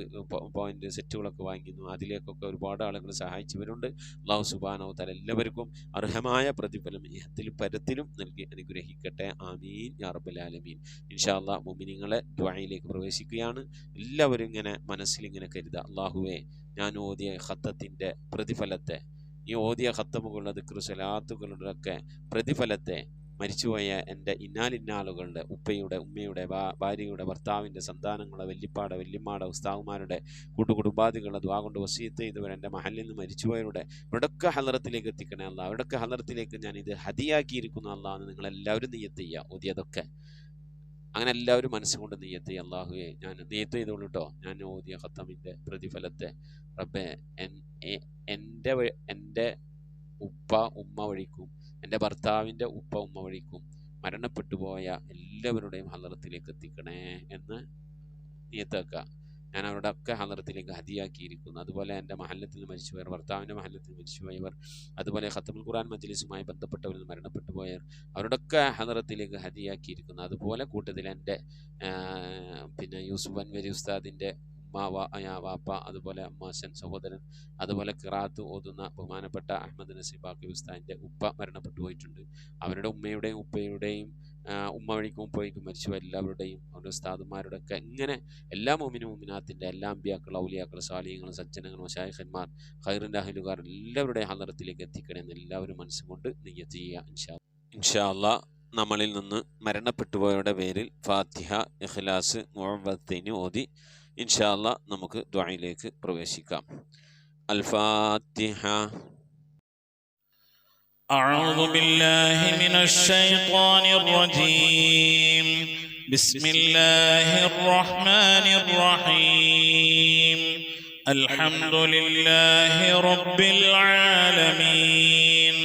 പോയിന്റ് സെറ്റുകളൊക്കെ വാങ്ങിയിരുന്നു. അതിലേക്കൊക്കെ ഒരുപാട് ആളുകൾ സഹായിച്ചവരുണ്ട്. അല്ലാഹു സുബ്ഹാനഹു വ തആല എല്ലാവർക്കും അർഹമായ പ്രതിഫലം ഇഹത്തിലും പരത്തിലും നൽകി അനുഗ്രഹിക്കട്ടെ. ആമീൻ യാ റബ്ബൽ ആലമീൻ. ഇൻഷാ അല്ലാഹ് മുഅ്മിനീങ്ങളെ ദുആയിലേക്ക് പ്രവേശിക്കുകയാണ്. എല്ലാവരും ഇങ്ങനെ മനസ്സിലിങ്ങനെ കരുതുക, അല്ലാഹുവേ ഞാൻ ഓതിയ ഖത്തത്തിൻ്റെ പ്രതിഫലത്തെ, ഈ ഓതിയ ഖത്തമുകളുടെ ദിക്ർ സ്വലാത്തുകളുടെ ഒക്കെ പ്രതിഫലത്തെ മരിച്ചുപോയ എൻ്റെ ഇന്നാലിന്നാളുകളുടെ ഉപ്പയുടെ, ഉമ്മയുടെ, ഭാര്യയുടെ, ഭർത്താവിൻ്റെ, സന്താനങ്ങളുടെ, വല്യമ്മാടെ, ഉസ്താവുമാരുടെ, കൂട്ടുകുടുംബാദികളുടെ ദുആ കൊണ്ട് വസിയത്ത് ചെയ്തവർ, എൻ്റെ മഹലിൽ നിന്ന് മരിച്ചുപോയവരുടെ ഇവിടൊക്കെ ഹളറത്തിലേക്ക് എത്തിക്കണേ അല്ലാ. അവിടൊക്കെ ഹളറത്തിലേക്ക് ഞാൻ ഇത് ഹദിയാക്കിയിരിക്കുന്നു അല്ലാ എന്ന് നിങ്ങളെല്ലാവരും നിയ്യത്ത് ചെയ്യുക. ഓതിയതൊക്കെ അങ്ങനെ എല്ലാവരും മനസ്സുകൊണ്ട് നിയ്യത്ത് ചെയ്യുക. അല്ലാഹുവേ ഞാൻ നിയ്യത്ത് ചെയ്തോളൂ കേട്ടോ, ഞാൻ ഓതിയ ഖത്തമിൻ്റെ പ്രതിഫലത്തെ റബ്ബേ എൻ്റെ ഉപ്പ ഉമ്മ വഴിക്കും, എൻ്റെ ഭർത്താവിൻ്റെ ഉപ്പ ഉമ്മ വഴിക്കും മരണപ്പെട്ടു പോയ എല്ലാവരുടെയും ഹളറത്തിലേക്ക് എത്തിക്കണേ എന്ന് നിയ്യത്താക്കുക. ഞാൻ അവരുടെ ഒക്കെ ഹളറത്തിലേക്ക് ഹദിയാക്കിയിരിക്കുന്നു. അതുപോലെ എൻ്റെ മഹല്ലത്തിൽ മരിച്ചുപോയവർ, ഭർത്താവിൻ്റെ മഹല്ലത്തിൽ മരിച്ചുപോയവർ, അതുപോലെ ഖത്തമുൽ ഖുർആൻ മജ്ലിസുമായി ബന്ധപ്പെട്ടവരിൽ മരണപ്പെട്ടു പോയവർ, അവരുടെയൊക്കെ ഹളറത്തിലേക്ക് ഹദിയാക്കിയിരിക്കുന്നു. അതുപോലെ കൂട്ടത്തിൽ എൻ്റെ പിന്നെ യൂസുഫ് അൻവരി ഉസ്താദിൻ്റെ വാപ്പ, അതുപോലെ അമ്മാശൻ സഹോദരൻ, അതുപോലെ ഖിറാത്ത് ഓതുന്ന ബഹുമാനപ്പെട്ട അഹമ്മദ് നസീബ് ബാക്കി ഉസ്താദിൻ്റെ ഉപ്പ മരണപ്പെട്ടു പോയിട്ടുണ്ട്. അവരുടെ ഉമ്മയുടെയും ഉപ്പയുടെയും ഉമ്മ വഴിക്കും ഉപ്പ വഴിക്കും മരിച്ചു എല്ലാവരുടെയും അവരുടെ ഉസ്താദുമാരുടെ ഒക്കെ ഇങ്ങനെ എല്ലാ മുഅ്മിനും മുഅ്മിനാത്തിൻ്റെ എല്ലാ അമ്പിയാക്കൾ, ഔലിയാക്കൾ, സാലിഹ്യങ്ങൾ, സജ്ജനങ്ങൾ, മശായിഖന്മാർ, ഖൈറിൻ്റെ അഹ്ലുകാർ എല്ലാവരുടെയും ഹളറത്തിലേക്ക് എത്തിക്കണമെന്ന് എല്ലാവരും മനസ്സുകൊണ്ട് നിയ്യത്ത് ചെയ്യുക. ഇൻഷാ അല്ലാഹ് നമ്മളിൽ നിന്ന് മരണപ്പെട്ടുപോയവരുടെ പേരിൽ ഫാത്തിഹ, ഇഖ്ലാസ്, മുഅവ്വദത്തൈൻ ഓതി ഇൻഷാ അല്ലാഹ് നമുക്ക് ദുആയിലേക്ക് പ്രവേശിക്കാം. അൽ ഫാത്തിഹ. أعوذ بالله من الشيطان الرجيم. بسم الله الرحمن الرحيم. الحمد لله رب العالمين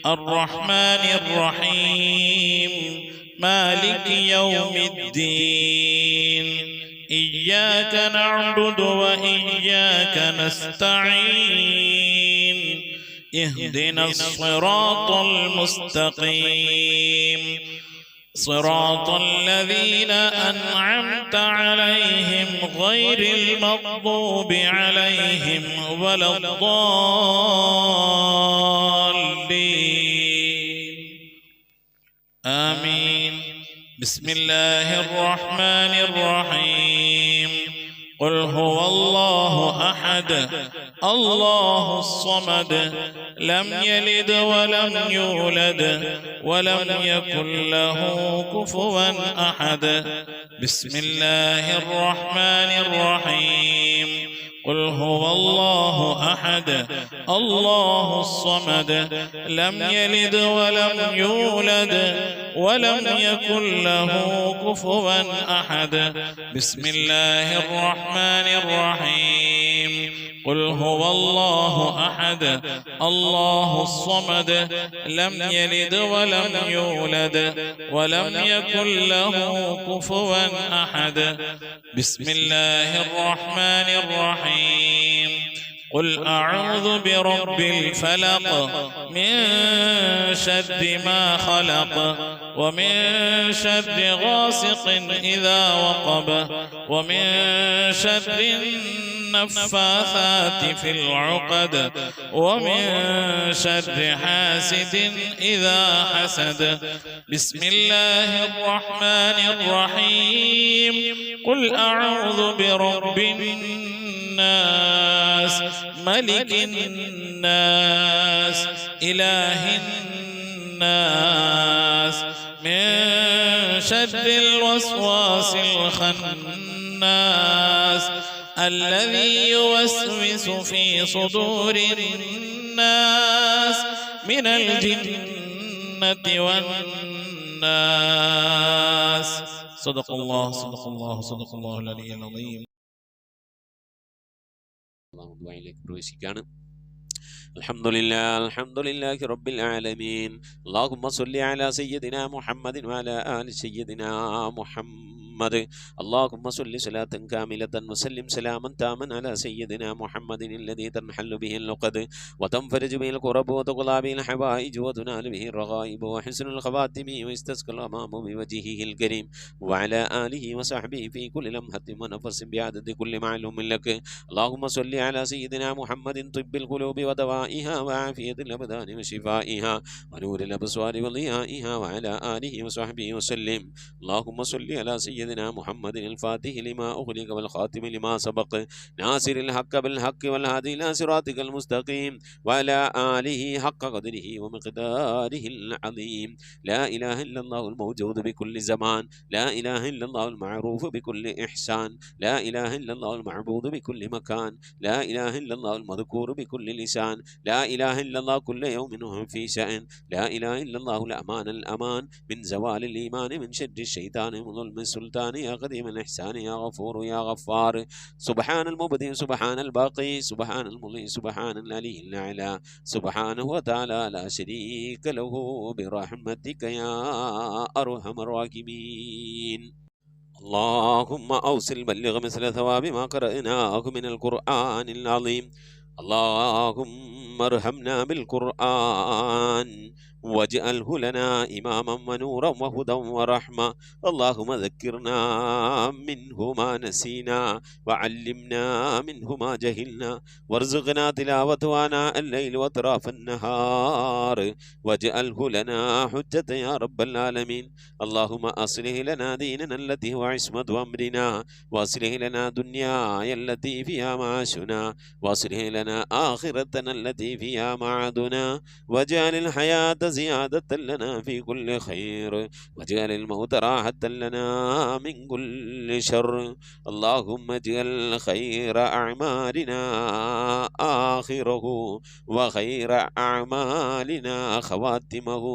الرحمن الرحيم مالك يوم الدين إياك نعبد وإياك نستعين اهدنا الصراط المستقيم صراط الذين أنعمت عليهم غير المغضوب عليهم ولا الضالين آمين. بسم الله الرحمن الرحيم. قل هو الله أحد الله الصمد لم يلد ولم يولد ولم يكن له كفوا أحد. بسم الله الرحمن الرحيم. قل هو الله أحد الله الصمد لم يلد ولم يولد ولم يكن له كفوا أحد. بسم الله الرحمن الرحيم. قل هو الله أحد الله الصمد لم يلد ولم يولد ولم يكن له كفوا أحد. بسم الله الرحمن الرحيم. قل أعوذ برب الفلق من شر ما خلق ومن شر غاسق إذا وقب ومن شر النفاثات في العقد ومن شر حاسد إذا حسد. بسم الله الرحمن الرحيم. قل أعوذ برب الناس ملك الناس إله الناس من شر الوسواس الخناس الذي يوسوس في صدور الناس من الجنة والناس. صدق الله صدق الله صدق الله العلي العظيم. പ്രവേശിക്കുകയാണ്. അൽഹംദുലില്ലാഹി റബ്ബിൽ ആലമീൻ. അല്ലാഹുമ്മ സ്വല്ലി അലാ സയ്യിദിനാ മുഹമ്മദിൻ വഅലാ ആലി സയ്യിദിനാ മുഹമ്മദ്. اللهم صل صلاة كاملة وسلم سلاما تاما على سيدنا محمد الذي تنحل به اللقد وتنفرج به الكرب وتقضى به الحوائج وتنال به الرغائب وحسن الخواتم ويستسقى الغمام بوجهه الكريم وعلى آله وصحبه في كل لمحة ونفس بعدد كل معلوم لك. اللهم صل على سيدنا محمد طب القلوب ودوائها وعافية الأبدان وشفائها ونور الأبصار وضيائها وعلى آله وصحبه وسلم. اللهم صل على سيدنا محمد الفاتح لما أغلق والخاتم لما سبق ناصر الحق بالحق والهادي إلى صراطك المستقيم وعلى آله حق قدره ومقداره العظيم. لا إله إلا الله الموجود بكل زمان، لا إله إلا الله المعروف بكل إحسان، لا إله إلا الله المعبود بكل مكان، لا إله إلا الله المذكور بكل لسان، لا إله إلا الله كل يوم وهم في شأن، لا إله إلا الله الأمان من زوال الإيمان من شر الشيطان من ظلم السلطان يا قديم الإحسان يا غفور يا غفار. سبحان المبدئ سبحان الباقي سبحان المضي سبحان العلي الأعلى سبحانه وتعالى لا شريك له برحمتك يا أرحم الراحمين. اللهم أوصل بلغ مثل ثواب ما قرأناه من القرآن العظيم. اللهم ارحمنا بالقرآن واجعله لنا إماما ونورا وهدى ورحمة. اللهم ذكرنا منه ما نسينا وعلمنا منه ما جهلنا وارزقنا تلاوته آناء الليل وأطراف النهار واجعله لنا حجة يا رب العالمين. اللهم أصلح لنا ديننا التي هو عصمة أمرنا وأصلح لنا دنياي التي فيها معاشنا وأصلح لنا آخرتنا التي فيها معادنا واجعل الحياة زيادة لنا في كل خير واجعل الموت راحة لنا من كل شر. اللهم اجعل خير أعمالنا آخره وخير أعمالنا خواتمه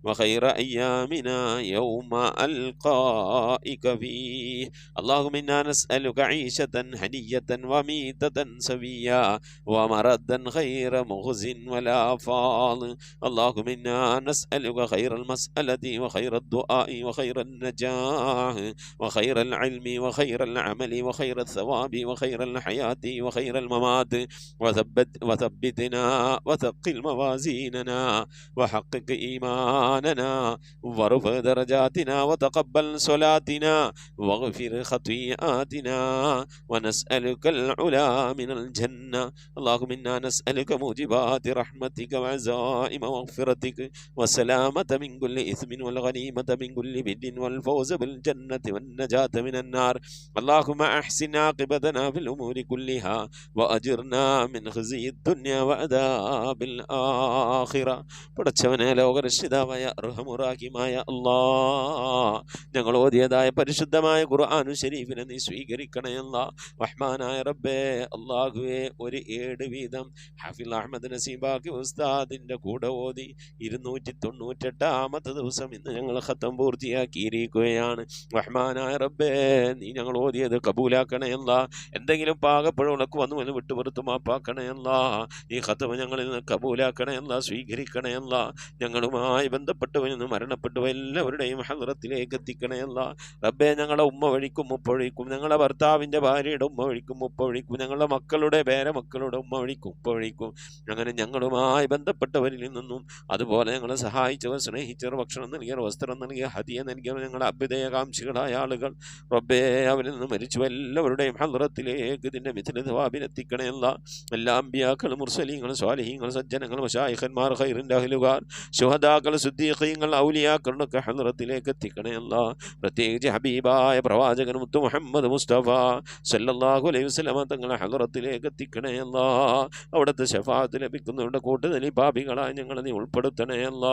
وخير أيامنا يوم ألقائك فيه. اللهم إنا نسألك عيشة هنية وميتة سوية ومردا غير مخز ولا فاض. اللهم إنا نسألك خير المسألة وخير الدعاء وخير النجاح وخير العلم وخير العمل وخير الثواب وخير الحياة وخير الممات. وثبتنا وثقل موازيننا وحقق إيماننا وارفع درجاتنا وتقبل صلاتنا واغفر خطيئاتنا ونسألك العلا من الجنة. اللهم إنا نسألك موجبات رحمتك وعزائم مغفرتك والسلامة من كل إثم والغنيمة من كل بر والفوز بالجنة والنجاة من النار. اللهم أحسن عاقبتنا في الأمور كلها وأجرنا من خزي الدنيا وعذاب الآخرة. പടച്ചവനെ ലോകരക്ഷിതാവായ അർഹമുറാഹിമായ അല്ലാഹ്, ഞങ്ങൾ ഓതിയതായ പരിശുദ്ധമായ ഖുർആൻ ശരീഫിനെ നീ സ്വീകരിക്കണേ അല്ലാഹ്. റഹ്മാനായ റബ്ബേ, അല്ലാഹുവേ, ഒരു 7 വീതം ഹാഫിൽ അഹ്മദ് അഹമ്മദ് നസീബാക്കി ഉസ്താദിൻ്റെ കൂടെ ഓതി 298 ദിവസം ഇന്ന് ഞങ്ങൾ ഖത്തം പൂർത്തിയാക്കിയിരിക്കുകയാണ്. റഹ്മാനായ റബ്ബേ, നീ ഞങ്ങൾ ഓതിയത് കബൂലാക്കണയല്ല. എന്തെങ്കിലും പാകപ്പഴവുകളൊക്കെ വന്നു എന്ന് വിട്ടുപുറത്ത് മാപ്പാക്കണയല്ല. ഈ ഖത്തം ഞങ്ങളിൽ നിന്ന് കബൂലാക്കണയല്ല, സ്വീകരിക്കണയല്ല. ഞങ്ങളുമായി ബന്ധപ്പെട്ടവരിൽ നിന്ന് മരണപ്പെട്ടവ എല്ലാവരുടെയും ഹദ്റത്തിലേക്ക് എത്തിക്കണയല്ല. റബ്ബേ, ഞങ്ങളുടെ ഉമ്മ വഴിക്കും ഉപ്പ വഴിക്കും, ഞങ്ങളുടെ ഭർത്താവിൻ്റെ ഭാര്യയുടെ ഉമ്മ വഴിക്കും ഉപ്പ വഴിക്കും, ഞങ്ങളുടെ മക്കളുടെ പേരമക്കളുടെ ഉമ്മ വഴിക്കും ഉപ്പ വഴിക്കും, അങ്ങനെ ഞങ്ങളുമായി ബന്ധപ്പെട്ടവരിൽ നിന്നും അതുപോലെ ഞങ്ങളെ സഹായിച്ചവർ, സ്നേഹിച്ചവർ, ഭക്ഷണം നൽകിയവർ, വസ്ത്രം നൽകിയ, ഹദിയ നൽകിയവർ, ഞങ്ങളുടെ അഭ്യുദയകാംക്ഷികളായ ആളുകൾ റബ്ബേ, അവരിൽ നിന്ന് മരിച്ചു എല്ലാവരുടെയും ഹദ്റത്തിലേക്ക് ഇതിൻ്റെ മിഥില ഥവാബിനെത്തിക്കണയല്ല. എല്ലാ അമ്പിയാക്കൾ, മുർസലീങ്ങൾ, സ്വാലിഹീങ്ങൾ, സജ്ജനങ്ങൾ, മശായിഖന്മാർ, ഖൈറിൻ്റെ അഹ്ലുകാർ, ശുഹദാക്കൾ, സുദ്ദീഖീങ്ങൾ, ഔലിയാക്കളുടെ ഹദ്റത്തിലേക്ക് എത്തിക്കണയല്ല. പ്രത്യേകിച്ച് ഹബീബായ പ്രവാചകൻ മുത്തു മുഹമ്മദ് മുസ്തഫ സല്ലല്ലാഹു അലൈഹി വസല്ലമ തങ്ങളെ ഹദ്റത്തിലേക്ക് എത്തിക്കണയല്ല. അവിടുത്തെ ശഫാഅത്ത് ലഭിക്കുന്നവരുടെ കൂട്ടത്തിൽ പാപികളായി ഞങ്ങളെ നീ ഉൾപ്പെടുത്തണയല്ല.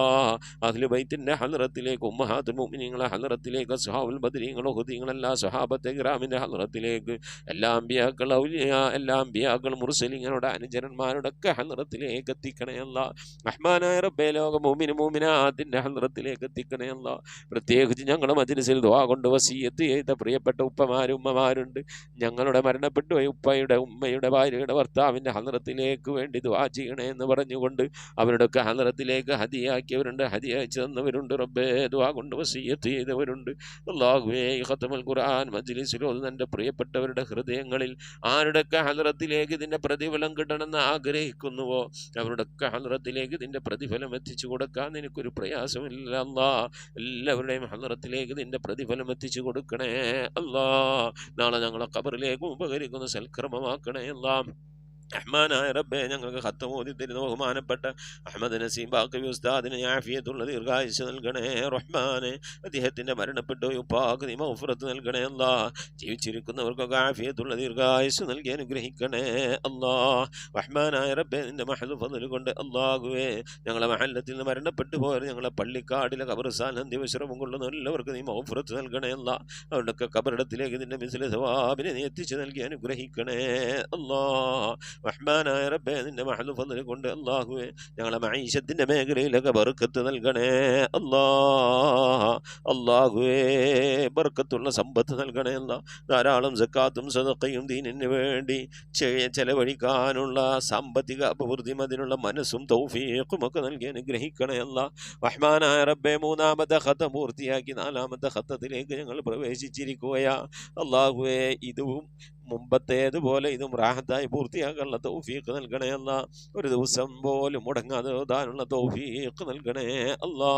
അഹ്ലു ബൈത്തിൻ്റെ ഹദ്റത്തിലേക്ക്, ഉമ്മഹാത്തുൽ മുഅ്മിനീങ്ങളെ ഹദ്റത്തിലേക്ക്, അസ്ഹാബുൽ ബദരീങ്ങൾ, ഉഹദീങ്ങൾ, എല്ലാ സ്വഹാബത്തെ കിറാമിൻ്റെ ഹദ്റത്തിലേക്ക്, എല്ലാ അമ്പിയാക്കൾ, ഔലിയാ, എല്ലാ അമ്പിയാക്കൾ, മുർസലീങ്ങളുടെ അനുചരന്മാരുടെ ഒക്കെ ഹദ്റത്തിലേക്ക് എത്തിക്കണയല്ല. റഹ്മാനായ റബ്ബേ, ലോക മുഅ്മിന മുഅ്മിനാത്തിൻ്റെ ഹദ്റത്തിലേക്ക് എത്തിക്കണയല്ല. പ്രത്യേകിച്ച് ഞങ്ങളുടെ മജ്‌ലിസിൽ ദുആ കൊണ്ട് വസിയ്യത്ത് ചെയ്ത പ്രിയപ്പെട്ട ഉപ്പമാരും ഉമ്മമാരുണ്ട്. ഞങ്ങളുടെ മരണപ്പെട്ടു പോയ ഉപ്പയുടെ, ഉമ്മയുടെ, ഭാര്യയുടെ, ഭർത്താവിൻ്റെ ഹദ്റത്തിലേക്ക് വേണ്ടി ദുആ ചെയ്യണേ എന്ന് പറഞ്ഞുകൊണ്ട് അവരുടെയൊക്കെ ഹദ്റത്തിലേക്ക് ഹദിയാക്കിയവരുണ്ട്, ഹദിയ അയച്ചു തന്നവരുണ്ട്. റബ്ബേ, ദുആ കൊണ്ട് വസിയ്യത്ത് ചെയ്തവരുണ്ട്. അല്ലാഹുവേ, ഈ ഖത്മുൽ ഖുർആൻ മജ്‌ലിസിൽ എൻ്റെ പ്രിയപ്പെട്ടവരുടെ ഹൃദയങ്ങളിൽ ആരുടെയൊക്കെ ഹദ്റത്തിലേക്ക് ഇതിൻ്റെ പ്രതിഫലം കിട്ടണമെന്ന് ആഗ്രഹിക്കുന്നുവോ അവരുടെയൊക്കെ ഹദ്റത്തിലേക്ക് ഇതിൻ്റെ പ്രതിഫലം എത്തിച്ചു കൊടുക്കാൻ എനിക്കൊരു പ്രയാസമില്ല അല്ലാ. എല്ലാവരുടെയും ഹദ്റത്തിലേക്ക് ഇതിൻ്റെ പ്രതിഫലം എത്തിച്ചു കൊടുക്കണേ അല്ലാ. നാളെ ഞങ്ങളെ ഖബറിലേക്ക് ഉപകരിക്കുന്ന സൽക്രമമാക്കണേ അല്ലാ. റഹ്മാനായ റബ്ബേ, ഞങ്ങൾക്ക് ഖത്തം ഓതി തരുന്ന ബഹുമാനപ്പെട്ട അഹമ്മദ് നസീം ബാഖവി ഉസ്താദിന് ആഫിയത്തുള്ള ദീർഘായുസ്സ് നൽകണേ റഹ്മാനെ. അദ്ദേഹത്തിൻ്റെ മരണപ്പെട്ടു ഉപ്പാക്ക് നീ മഗ്ഫിറത്ത് നൽകണേ അല്ലാ. ജീവിച്ചിരിക്കുന്നവർക്കൊക്കെ ആഫിയത്തുള്ള ദീർഘായുസ്സ് നൽകി അനുഗ്രഹിക്കണേ അല്ലാ. റഹ്മാനായ റബ്ബേ, നിൻ്റെ മഹദ് ഫദ്ൽ കൊണ്ട് അല്ലാഹുവേ, ഞങ്ങളെ മഹല്ലത്തിൽ നിന്ന് മരണപ്പെട്ടു പോയവർ, ഞങ്ങളെ പള്ളിക്കാടിലെ ഖബർസ്ഥാൻ അന്ത്യവിശ്രമം കൊള്ളുന്ന എല്ലാവർക്കും നീ മഗ്ഫിറത്ത് നൽകണേ അല്ലാ. അവരുടെയൊക്കെ ഖബറിടത്തിലേക്ക് നിൻ്റെ മിസ്ല സവാബിനെ നീ എത്തിച്ചു നൽകി അനുഗ്രഹിക്കണേ അല്ലാ. റഹ്മാനായ റബ്ബേ, നിന്റെ മഹദ് ഫദ്ൽ കൊണ്ട് അല്ലാഹുവേ, ഞങ്ങളെ മഈശത്തിൻ്റെ മേഖലയിലൊക്കെ ബർക്കത്ത് നൽകണേ അല്ലാ. അല്ലാഹുവേ, ബർക്കത്തുള്ള സമ്പത്ത് നൽകണേ അല്ലാ. ധാരാളം സക്കാത്തും സദഖയും ദീനിന് വേണ്ടി ചെലവഴിക്കാനുള്ള സാമ്പത്തിക അഭിവൃദ്ധിയും അതിനുള്ള മനസ്സും തൗഫീഖും ഒക്കെ നൽകി അനുഗ്രഹിക്കണേ അല്ലാ. റഹ്മാനായ റബ്ബേ, 3-ാമത്തെ ഖത്തം പൂർത്തിയാക്കി 4-ാമത്തെ ഖത്തത്തിലേക്ക് ഞങ്ങൾ പ്രവേശിച്ചിരിക്കുകയാ അല്ലാഹുവേ. ഇതും മുമ്പത്തേതുപോലെ ഇതും റാഹത്തായി പൂർത്തിയാക്കാനുള്ള തൗഫീഖ് നൽകണേ അല്ലാ. ഒരു ദിവസം പോലും മുടങ്ങാതെ ഓതാനുള്ള തൗഫീഖ് നൽകണേ അല്ലാ.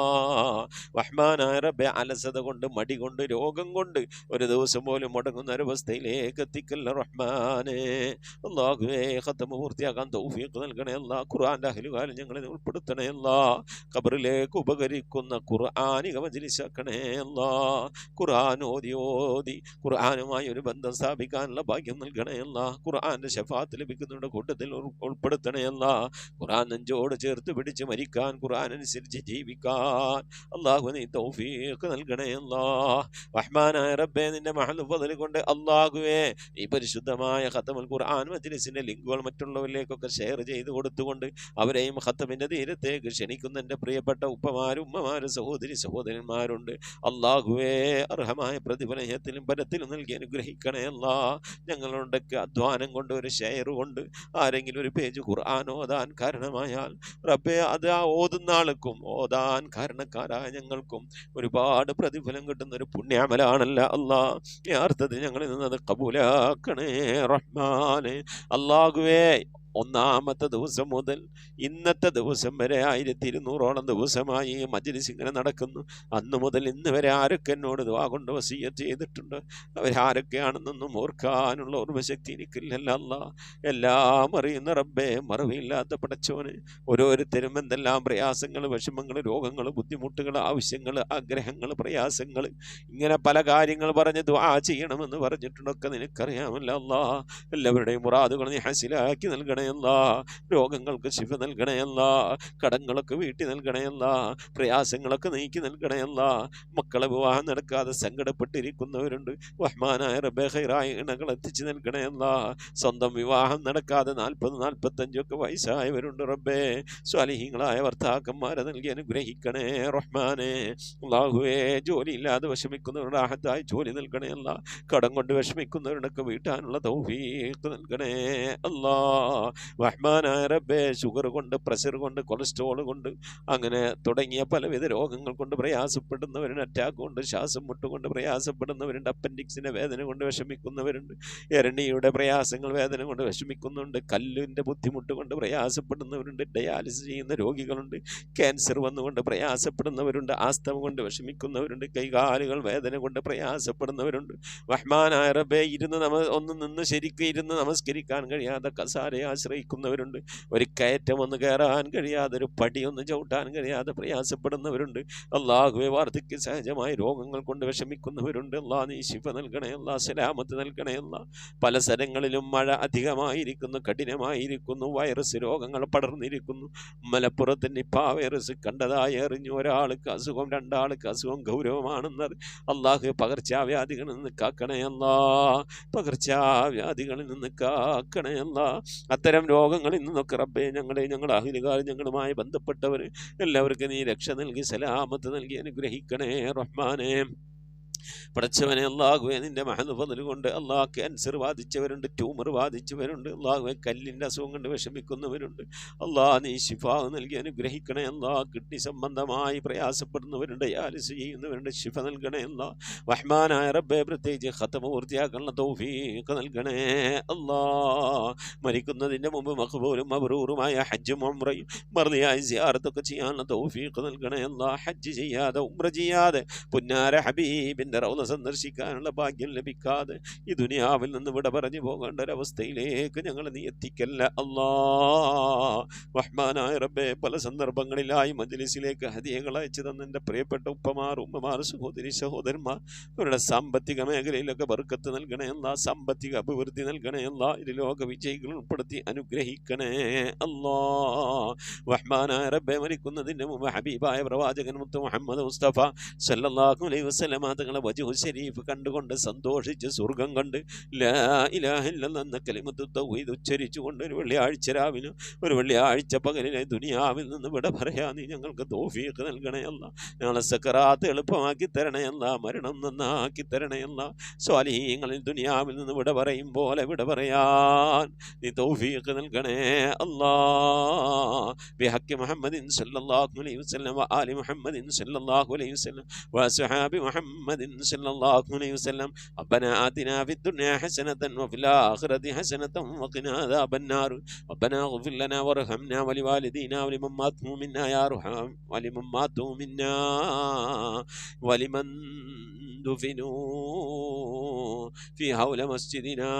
റഹ്മാനായ റബ്ബേ, അലസത കൊണ്ട്, മടി കൊണ്ട്, രോഗം കൊണ്ട് ഒരു ദിവസം പോലും മുടങ്ങുന്ന ഒരവസ്ഥയിലേക്ക് എത്തിക്കല്ല റഹ്മാനേ. അല്ലാഹുവേ, ഖത്തം പൂർത്തിയാക്കാൻ തൗഫീഖ് നൽകണേ അല്ലാ. ഖുർആൻ്റെ അഹ്ലുകാരിൽ ഞങ്ങളെ ഉൾപ്പെടുത്തണേ അല്ലാ. ഖബറിലേക്ക് ഉപകരിക്കുന്ന ഖുർആനിക മജ്‌ലിസാക്കണേ അല്ലാ. ഖുർആൻ ഓതി ഖുർആനുമായി ഒരു ബന്ധം സ്ഥാപിക്കാനുള്ള ഭാഗ്യം നൽകണേ അല്ലാ. ഖുർആന്റെ ശഫാഅത്ത് ലഭിക്കുന്നവരുടെ കൂട്ടത്തിൽ ഉൾപ്പെടുത്തണേ അല്ലാ. ഖുർആൻ നെഞ്ചോട് ചേർത്ത് പിടിച്ച് മരിക്കാൻ, ഖുർആൻ അനുസരിച്ച് ജീവിക്കാൻ അല്ലാഹു നീ തൗഫീഖ് നൽകണേ അല്ലാ. റഹ്മാനായ റബ്ബേ, നിന്റെ മഹദ് ഫദ്ൽ കൊണ്ട് അല്ലാഹുവേ, ഈ പരിശുദ്ധമായ ഖത്തമുൽ ഖുർആൻ മജ്‌ലിസിന്റെ ലിങ്കുകൾ മറ്റുള്ളവരിലേക്കൊക്കെ ഷെയർ ചെയ്ത് കൊടുത്തുകൊണ്ട് അവരെയും ഖത്തമിന്റെ തീരത്തേക്ക് ക്ഷണിക്കുന്ന എൻ്റെ പ്രിയപ്പെട്ട ഉപ്പമാരും ഉമ്മമാരും സഹോദരി സഹോദരന്മാരുണ്ട്. അല്ലാഹുവേ, അർഹമായ പ്രതിഫലത്തിലും പരത്തിലും നൽകി അനുഗ്രഹിക്കണേ അല്ലാ. ഞങ്ങളുടെയൊക്കെ അധ്വാനം കൊണ്ട്, ഒരു ഷെയർ കൊണ്ട് ആരെങ്കിലും ഒരു പേജ് ഖുർആൻ ഓതാൻ കാരണമായാൽ റബ്ബേ, അത് ആ ഓതുന്ന ആൾക്കും ഓതാൻ കാരണക്കാരായ ഞങ്ങൾക്കും ഒരുപാട് പ്രതിഫലം കിട്ടുന്ന ഒരു പുണ്യാമലാണല്ല അല്ലാ. ഈ അർത്ഥത്തിൽ ഞങ്ങളിൽ നിന്നത് കബൂലാക്കണേ റഹ്മാനെ. അല്ലാഹുവേ, 1-ാമത്തെ ദിവസം മുതൽ ഇന്നത്തെ ദിവസം വരെ 1200ഓളം ദിവസമായി ഈ മജ്‌ലിസ് ഇങ്ങനെ നടക്കുന്നു. അന്ന് മുതൽ ഇന്ന് വരെ ആരൊക്കെ എന്നോട് ദുആ കൊണ്ട് വസിയ്യത്ത് ചെയ്തിട്ടുണ്ട്, അവരാരൊക്കെയാണെന്നൊന്നും ഓർക്കാനുള്ള ഓർമ്മശക്തി എനിക്കില്ലല്ലോ അല്ലാ. എല്ലാം അറിയുന്ന റബ്ബേ, മറവിയില്ലാത്ത പടച്ചോന്, ഓരോരുത്തരും എന്തെല്ലാം പ്രയാസങ്ങൾ, വിഷമങ്ങൾ, രോഗങ്ങൾ, ബുദ്ധിമുട്ടുകൾ, ആവശ്യങ്ങൾ, ആഗ്രഹങ്ങൾ, പ്രയാസങ്ങൾ, ഇങ്ങനെ പല കാര്യങ്ങൾ പറഞ്ഞ് ദുആ ചെയ്യണമെന്ന് പറഞ്ഞിട്ടുണ്ടൊക്കെ നിനക്കറിയാമല്ലോ അല്ലാ. എല്ലാവരുടെയും മുറാദുകൾ നീ ഹസിലാക്കി നൽകണേ നൽകണയല്ല, രോഗങ്ങൾക്ക് ശിഫ നൽകണയല്ല, കടങ്ങളൊക്കെ വീട്ടി നൽകണയല്ല, പ്രയാസങ്ങളൊക്കെ നീക്കി നൽകണയല്ല. മക്കളെ വിവാഹം നടക്കാതെ സങ്കടപ്പെട്ടിരിക്കുന്നവരുണ്ട്, റഹ്മാനായ റബ്ബേ ഖൈറായ ഇണകൾ എത്തിച്ചു നൽകണയല്ല. സ്വന്തം വിവാഹം നടക്കാതെ 40-45 ഒക്കെ വയസ്സായവരുണ്ട് റബ്ബേ, സ്വാലിഹീങ്ങളായ ഭർത്താക്കന്മാരെ നൽകി അനുഗ്രഹിക്കണേ റഹ്മാനെ. അല്ലാഹുവേ, ജോലിയില്ലാതെ വിഷമിക്കുന്നവരുടെ റാഹത്തായി ജോലി നൽകണയല്ല, കടം കൊണ്ട് വിഷമിക്കുന്നവരുടെയൊക്കെ വീട്ടാനുള്ള തൗഫീഖ് നൽകണേ അല്ലാ. റഹ്മാനായ റബ്ബേ, ഷുഗർ കൊണ്ട്, പ്രഷർ കൊണ്ട്, കൊളസ്ട്രോൾ കൊണ്ട്, അങ്ങനെ തുടങ്ങിയ പലവിധ രോഗങ്ങൾ കൊണ്ട് പ്രയാസപ്പെടുന്നവരുണ്ട്, അറ്റാക്ക് കൊണ്ട്, ശ്വാസം മുട്ടുകൊണ്ട് പ്രയാസപ്പെടുന്നവരുണ്ട്, അപ്പൻഡിക്സിന്റെ വേദന കൊണ്ട് വിഷമിക്കുന്നവരുണ്ട്, എരണിയുടെ പ്രയാസങ്ങൾ വേദന കൊണ്ട് വിഷമിക്കുന്നുണ്ട്, കല്ലിൻ്റെ ബുദ്ധിമുട്ട് കൊണ്ട് പ്രയാസപ്പെടുന്നവരുണ്ട്, ഡയാലിസിസ് ചെയ്യുന്ന രോഗികളുണ്ട്, ക്യാൻസർ വന്നുകൊണ്ട് പ്രയാസപ്പെടുന്നവരുണ്ട്, ആസ്തമ കൊണ്ട് വിഷമിക്കുന്നവരുണ്ട്, കൈകാലുകൾ വേദന കൊണ്ട് പ്രയാസപ്പെടുന്നവരുണ്ട്. റഹ്മാനായ റബ്ബേ, ഒന്ന് നിന്ന് ശരിക്കും ഇരുന്ന് നമസ്കരിക്കാൻ കഴിയാതെ കസാരയെ ആശ്രയിക്കുന്നവരുണ്ട്, ഒരു കയറ്റം ഒന്ന് കയറാൻ കഴിയാതെ, ഒരു പടി ഒന്ന് ചവിട്ടാൻ കഴിയാതെ പ്രയാസപ്പെടുന്നവരുണ്ട്. അല്ലാഹുവേ, വാർദ്ധക്യ സഹജമായ രോഗങ്ങൾ കൊണ്ട് വിഷമിക്കുന്നവരുണ്ട്. അല്ലാ, നീ ശിഫ നൽകണേ അല്ലാ, സലാമത്ത് നൽകണേ അല്ലാ. പല സ്ഥലങ്ങളിലും മഴ അധികമായിരിക്കുന്നു, കഠിനമായിരിക്കുന്നു, വൈറസ് രോഗങ്ങൾ പടർന്നിരിക്കുന്നു. മലപ്പുറത്ത് നിപ്പ വൈറസ് കണ്ടതായി അറിഞ്ഞു, ഒരാൾക്ക് അസുഖം, 2 ആൾക്ക് അസുഖം ഗൗരവമാണെന്നത്. അല്ലാഹു പകർച്ചാവ്യാധികളിൽ നിന്ന് കാക്കണേ അല്ലാ, പകർച്ചാവ്യാധികളിൽ നിന്ന് കാക്കണേ അല്ലാ. അത്തരം രോഗങ്ങളിൽ നിന്നൊക്കെ റബ്ബേ, ഞങ്ങളുടെ അഹിലുകാർ, ഞങ്ങളുമായി ബന്ധപ്പെട്ടവർ എല്ലാവർക്കും നീ രക്ഷ നൽകി സലാമത്ത് നൽകി അനുഗ്രഹിക്കണേ റഹ്മാനെ. പടച്ചവനെ, അല്ലാഹുവേ, നിന്റെ മഹദ് ഫദ്ൽ കൊണ്ട് അല്ലാ, ക്യാൻസർ ബാധിച്ചവരുണ്ട്, ട്യൂമർ ബാധിച്ചവരുണ്ട്, അല്ലാഹുവേ, കല്ലിൻ്റെ അസുഖം കൊണ്ട് വിഷമിക്കുന്നവരുണ്ട്. അല്ലാ, നീ ശിഫാ നൽകി അനുഗ്രഹിക്കണേ അല്ലാ. കിഡ്നി സംബന്ധമായി പ്രയാസപ്പെടുന്നവരുണ്ട്, ഡയാലിസിസ് ചെയ്യുന്നവരുണ്ട്, ശിഫ നൽകണേ അല്ലാ. റഹ്മാനായ റബ്ബേ, പ്രത്യേകിച്ച് ഖത്മ പൂർത്തിയാക്കാനുള്ള തൗഫീഖ് നൽകണേ അല്ലാ. മരിക്കുന്നതിൻ്റെ മുമ്പ് മഖ്ബൂലും മബ്റൂറുമായ ഹജ്ജും ഉംറയും മർദിയായ സിയാറത്തൊക്കെ ചെയ്യാനുള്ള തൗഫീഖ് നൽകണേ അല്ലാ. ഹജ്ജ് ചെയ്യാതെ, ഉംറ ചെയ്യാതെ, പുന്നാര ഹബീബിൻ്റെ റൗള സന്ദർശിക്കാനുള്ള ഭാഗ്യം ലഭിക്കാതെ ഈ ദുനിയാവിൽ നിന്ന് വിട പറഞ്ഞു പോകേണ്ട ഒരവസ്ഥയിലേക്ക് ഞങ്ങൾ നീ എത്തിക്കല്ല അല്ലാ. റഹ്മാനായ റബ്ബേ, പല സന്ദർഭങ്ങളിലായി മജ്ലിസിലേക്ക് ഹദിയകൾ അയച്ചു തന്ന എൻ്റെ പ്രിയപ്പെട്ട ഉപ്പമാർ, ഉമ്മമാർ, സഹോദരി സഹോദരന്മാർ, അവരുടെ സാമ്പത്തിക മേഖലയിലൊക്കെ ബർക്കത്ത് നൽകണേ അല്ലാ, സാമ്പത്തിക അഭിവൃദ്ധി നൽകണേ അല്ലാ, ഇരുലോക വിജയികൾ ഉൾപ്പെടുത്തി അനുഗ്രഹിക്കണേ അല്ലാ. റഹ്മാനായ റബ്ബേ, മരിക്കുന്നതിൻ്റെ മുമ്പ് ഹബീബായ പ്രവാചകൻ മുത്ത് മുഹമ്മദ് മുസ്തഫ സല്ലല്ലാഹു അലൈഹി വസല്ലം തങ്ങളെ വജ്ഹു ശരീഫ് കണ്ടുകൊണ്ട് സന്തോഷിച്ച് സ്വർഗം കണ്ട് ലാ ഇലാഹ ഇല്ലല്ലാഹ് എന്ന കലിമത്തു തൗഹീദ് ഉച്ചരിച്ചുകൊണ്ട് ഒരു വെള്ളിയാഴ്ച രാവിലെ, ഒരു വെള്ളിയാഴ്ച പകലിനെ ദുനിയാവിൽ നിന്ന് വിട പറയാ നീ ഞങ്ങൾക്ക് തൗഫീഖ് നൽകണേ അല്ലാ. ഞങ്ങളെ സക്കറാത്ത് എളുപ്പമാക്കി തരണേ അല്ലാ, മരണം നന്നാക്കി തരണേ അല്ലാ. സ്വാലിഹീങ്ങളിൽ ദുനിയാവിൽ നിന്ന് വിട പറയും പോലെ വിട പറയാൻ നീ തൗഫീഖ് നൽകണേ അല്ലാ. ബിഹഖി മുഹമ്മദിൻ സല്ലല്ലാഹു അലൈഹി വസല്ലം വ ആലി മുഹമ്മദിൻ സല്ലല്ലാഹു അലൈഹി വസല്ലം വ അസ്ഹാബി മുഹമ്മദിൻ സല്ലല്ലാഹു അലൈഹി വസല്ലം. റബ്ബനാ ആതിനാ ഫിദ്ദുനിയാ ഹസനതൻ വഫിൽ ആഖിറതി ഹസനതൻ വഖിനാ അദാബന്നാർ. റബ്ബനാ ഇഗ്ഫിർ ലനാ വർഹംനാ വലിവാലിദീനാ വലിമൻ മാതു മിന്നാ യാ അർഹം വലിമൻ മാതു മിന്നാ വലിമൻ ദുഫിനൂ في حول مسجدنا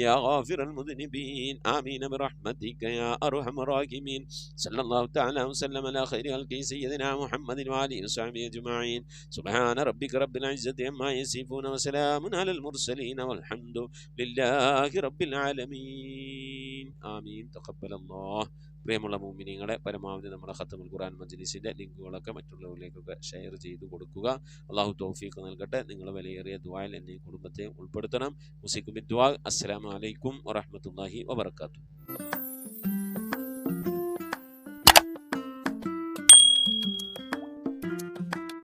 يا غافر المذنبين آمين برحمتك يا أرحم الراحمين. صلى الله تعالى وسلم على خير خلق سيدنا محمد وآله وصحبه أجمعين. سبحان ربك رب العزة عما يصفون وسلام على المرسلين والحمد لله رب العالمين. آمين. تقبل الله. പ്രിയമുള്ള മുഅ്മിനീങ്ങളെ, പരമാവധി നമ്മുടെ ഖത്മുൽ ഖുർആൻ മജ്ലിസിൻ്റെ ലിങ്കുകളൊക്കെ മറ്റുള്ളവരിലേക്കൊക്കെ ഷെയർ ചെയ്ത് കൊടുക്കുക. അല്ലാഹു തൗഫീഖ് നൽകട്ടെ. നിങ്ങൾ വിലയേറിയ ദുആയിൽ എന്നെ കുടുംബത്തെ ഉൾപ്പെടുത്തണം. മുസിക്കും ബിദ്ദുആ. അസ്സലാമു അലൈക്കും വറഹ്മത്തുള്ളാഹി വബറകാതുഹു.